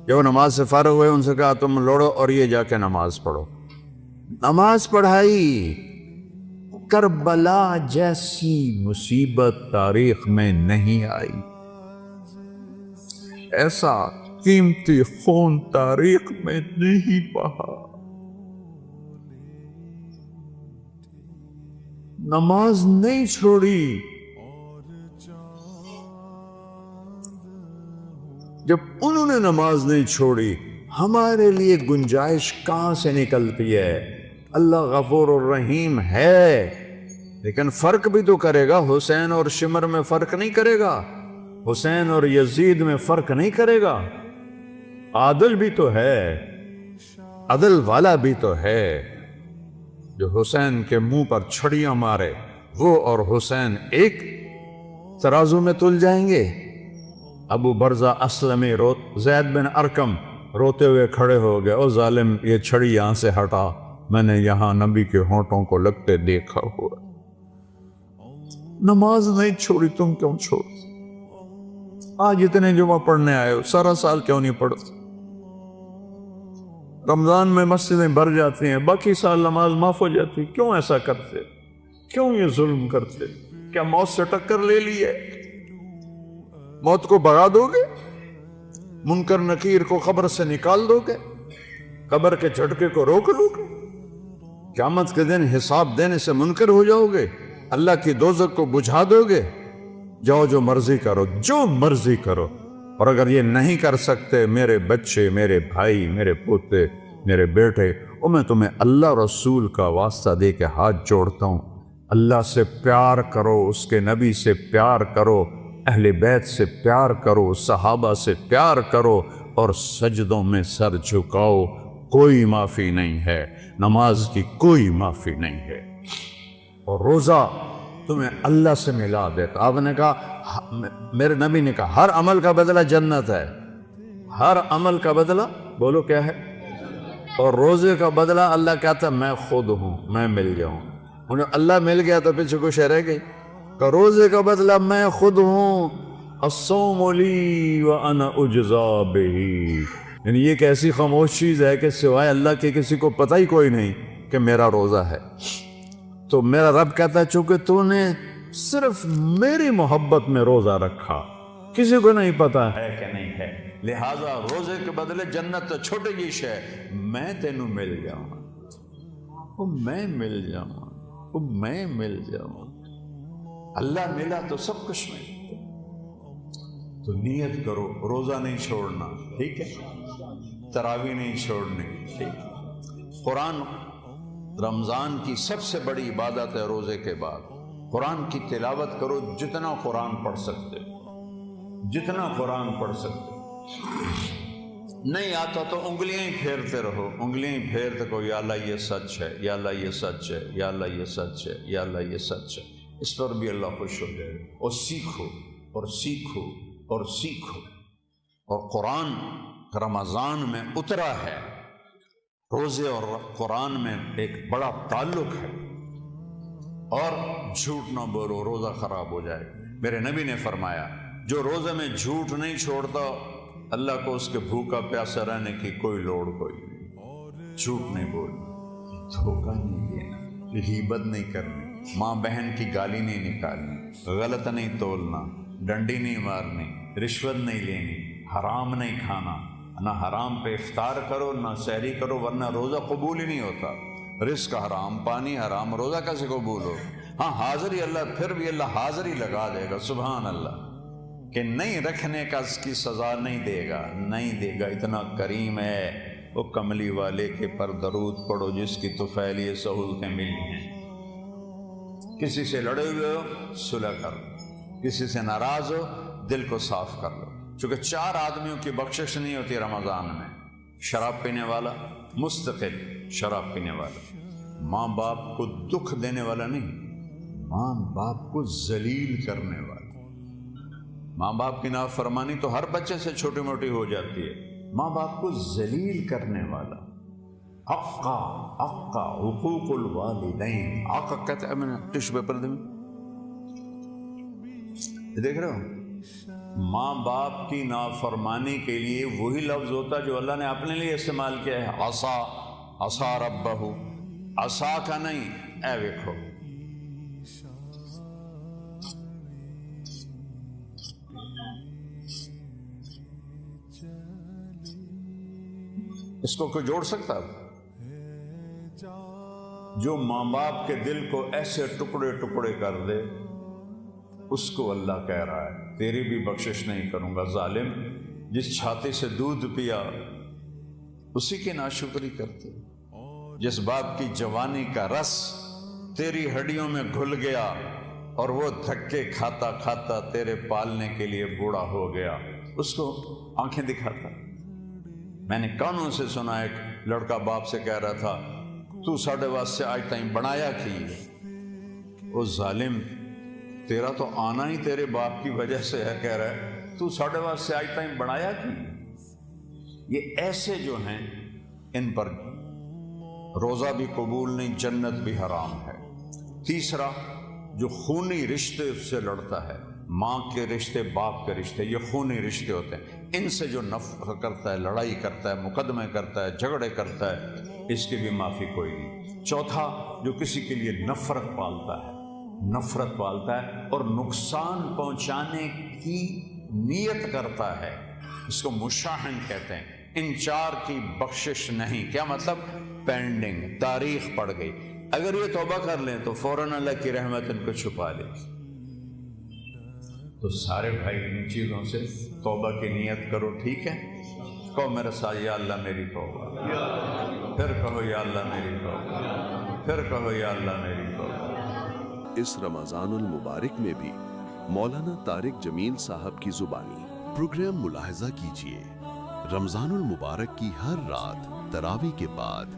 جب وہ نماز سے فارغ ہوئے ان سے کہا تم لڑو اور یہ جا کے نماز پڑھو۔ نماز پڑھائی۔ کربلا جیسی مصیبت تاریخ میں نہیں آئی، ایسا قیمتی خون تاریخ میں نہیں بہا۔ نماز نہیں چھوڑی۔ جب انہوں نے نماز نہیں چھوڑی، ہمارے لیے گنجائش کہاں سے نکلتی ہے؟ اللہ غفور الرحیم ہے، لیکن فرق بھی تو کرے گا۔ حسین اور شمر میں فرق نہیں کرے گا، حسین اور یزید میں فرق نہیں کرے گا۔ عادل بھی تو ہے، عدل والا بھی تو ہے۔ جو حسین کے منہ پر چھڑیاں مارے وہ اور حسین ایک ترازو میں تل جائیں گے؟ ابو برزہ اسلمی زید بن ارکم روتے ہوئے کھڑے ہو گئے، او ظالم یہ چھڑی یہاں سے ہٹا، میں نے یہاں نبی کے ہونٹوں کو لگتے دیکھا ہوا۔ نماز نہیں چھوڑی، تم کیوں چھوڑ؟ آج اتنے جمعہ پڑھنے آئے ہو، سارا سال کیوں نہیں پڑھتے؟ رمضان میں مسجدیں بھر جاتی ہیں، باقی سال نماز معاف ہو جاتی، کیوں ایسا کرتے؟ کیوں یہ ظلم کرتے؟ کیا موت سے ٹکر لے لی ہے؟ موت کو بھگا دو گے؟ منکر نکیر کو قبر سے نکال دو گے؟ قبر کے جھٹکے کو روک لو گے؟ قیامت کے دن حساب دینے سے منکر ہو جاؤ گے؟ اللہ کی دوزخ کو بجھا دو گے؟ جاؤ جو مرضی کرو، جو مرضی کرو۔ اور اگر یہ نہیں کر سکتے میرے بچے، میرے بھائی، میرے پوتے، میرے بیٹے، اور میں تمہیں اللہ رسول کا واسطہ دے کے ہاتھ جوڑتا ہوں، اللہ سے پیار کرو، اس کے نبی سے پیار کرو، اہل بیت سے پیار کرو، صحابہ سے پیار کرو، اور سجدوں میں سر جھکاؤ۔ کوئی معافی نہیں ہے، نماز کی کوئی معافی نہیں ہے۔ اور روزہ تمہیں اللہ سے ملا دیتا۔ آپ نے کہا، میرے نبی نے کہا ہر عمل کا بدلہ جنت ہے، ہر عمل کا بدلہ بولو کیا ہے؟ اور روزے کا بدلہ اللہ کہتا ہے میں خود ہوں، میں مل جاؤں۔ انہیں اللہ مل گیا تو پیچھے کچھ رہ گئی کہ روزے کا بدلہ میں خود ہوں، الصوم لی وانا اجزا بہ۔ یعنی یہ ایک ایسی خاموش چیز ہے کہ سوائے اللہ کے کسی کو پتہ ہی کوئی نہیں کہ میرا روزہ ہے۔ تو میرا رب کہتا ہے چونکہ تو نے صرف میری محبت میں روزہ رکھا، کسی کو نہیں پتا ہے کہ نہیں ہے، لہٰذا روزے کے بدلے جنت تو چھوٹی جی شے، میں تینوں مل جاؤں، میں مل جاؤں، میں مل جاؤں۔ اللہ ملا تو سب کچھ ملا۔ تو نیت کرو روزہ نہیں چھوڑنا، ٹھیک ہے؟ تراویح نہیں چھوڑنی، ٹھیک ہے؟ قرآن، رمضان کی سب سے بڑی عبادت ہے روزے کے بعد۔ قرآن کی تلاوت کرو، جتنا قرآن پڑھ سکتے، جتنا قرآن پڑھ سکتے۔ نہیں آتا تو انگلیاں ہی پھیرتے رہو، انگلیاں ہی پھیرتے کہو یا اللہ یہ سچ ہے، یا اللہ یہ سچ ہے، یا اللہ یہ سچ ہے، یا اللہ یہ سچ ہے۔ اس پر بھی اللہ خوش ہو جائے۔ اور سیکھو اور سیکھو اور سیکھو۔ اور قرآن رمضان میں اترا ہے، روزے اور قرآن میں ایک بڑا تعلق ہے۔ اور جھوٹ نہ بولو، روزہ خراب ہو جائے۔ میرے نبی نے فرمایا جو روزے میں جھوٹ نہیں چھوڑتا اللہ کو اس کے بھوکا پیاسا رہنے کی کوئی لوڑ کوئی نہیں۔ جھوٹ نہیں بولنا، دھوکہ نہیں دینا، غیبت نہیں کرنی، ماں بہن کی گالی نہیں نکالنی، غلط نہیں تولنا، ڈنڈی نہیں مارنی، رشوت نہیں لینی، حرام نہیں کھانا، نہ حرام پہ افطار کرو نہ سحری کرو ورنہ روزہ قبول ہی نہیں ہوتا۔ رزق حرام، پانی حرام، روزہ کیسے قبول ہو؟ ہاں حاضری اللہ، پھر بھی اللہ حاضری لگا دے گا، سبحان اللہ، کہ نہیں رکھنے کا اس کی سزا نہیں دے گا، نہیں دے گا۔ اتنا کریم ہے وہ کملی والے کے پر درود پڑھو جس کی طفیل یہ سہولتیں ملی ہیں۔ کسی سے لڑے ہوئے ہو صلح کر لو، کسی سے ناراض ہو دل کو صاف کر لو، چونکہ 4 آدمیوں کی بخشش نہیں ہوتی رمضان میں: شراب پینے والا، مستقل شراب پینے والا، ماں باپ کو دکھ دینے والا نہیں، ماں باپ کو ذلیل کرنے والا۔ ماں باپ کی نافرمانی تو ہر بچے سے چھوٹی موٹی ہو جاتی ہے، ماں باپ کو ذلیل کرنے والا۔ حقا حقوق الوالدین، آقا کہتے ہیں، میں نے ٹشو پیپر دیں، دیکھ رہے ہو، ماں باپ کی نافرمانی کے لیے وہی لفظ ہوتا جو اللہ نے اپنے لیے استعمال کیا ہے، عصا ربہ، عصا کا نہیں، اے ویکھو۔ اس کو کوئی جوڑ سکتا ہے؟ جو ماں باپ کے دل کو ایسے ٹکڑے ٹکڑے کر دے اس کو اللہ کہہ رہا ہے تیری بھی بخشش نہیں کروں گا۔ ظالم، جس چھاتی سے دودھ پیا اسی کی ناشکری کرتے، جس باپ کی جوانی کا رس تیری ہڈیوں میں گھل گیا اور وہ دھکے کھاتا کھاتا تیرے پالنے کے لیے بوڑھا ہو گیا، اس کو آنکھیں دکھاتا۔ میں نے کانوں سے سنا ایک لڑکا باپ سے کہہ رہا تھا تو ساڈے واسطے آج تائیں بنایا کی؟ او ظالم، تیرا تو آنا ہی تیرے باپ کی وجہ سے ہے، کہہ رہا ہے تو ساڈے واسطے آج تائیں بنایا کی؟ یہ ایسے جو ہیں ان پر روزہ بھی قبول نہیں، جنت بھی حرام ہے۔ تیسرا، جو خونی رشتے سے لڑتا ہے، ماں کے رشتے، باپ کے رشتے، یہ خونی رشتے ہوتے ہیں، ان سے جو نفرت کرتا ہے، لڑائی کرتا ہے، مقدمے کرتا ہے، جھگڑے کرتا ہے، اس کی بھی معافی کوئی نہیں۔ چوتھا، جو کسی کے لیے نفرت پالتا ہے اور نقصان پہنچانے کی نیت کرتا ہے، اس کو مشاحن کہتے ہیں۔ ان 4 کی بخشش نہیں۔ کیا مطلب؟ پینڈنگ، تاریخ پڑ گئی، اگر یہ توبہ کر لیں تو فوراً اللہ کی رحمت ان کو چھپا لے۔ تو سارے بھائی ان چیزوں سے توبہ کی نیت کرو، ٹھیک ہے؟ کہو میرے ساتھ، یا اللہ میری توبہ، پھر کہو یا اللہ میری توبہ، پھر کہو یا اللہ میری توبہ۔ اس رمضان المبارک میں بھی مولانا طارق جمیل صاحب کی زبانی پروگرام ملاحظہ کیجیے، رمضان المبارک کی ہر رات تراویح کے بعد،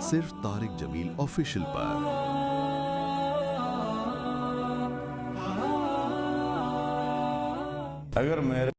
صرف طارق جمیل آفیشیل پر۔ اگر میرے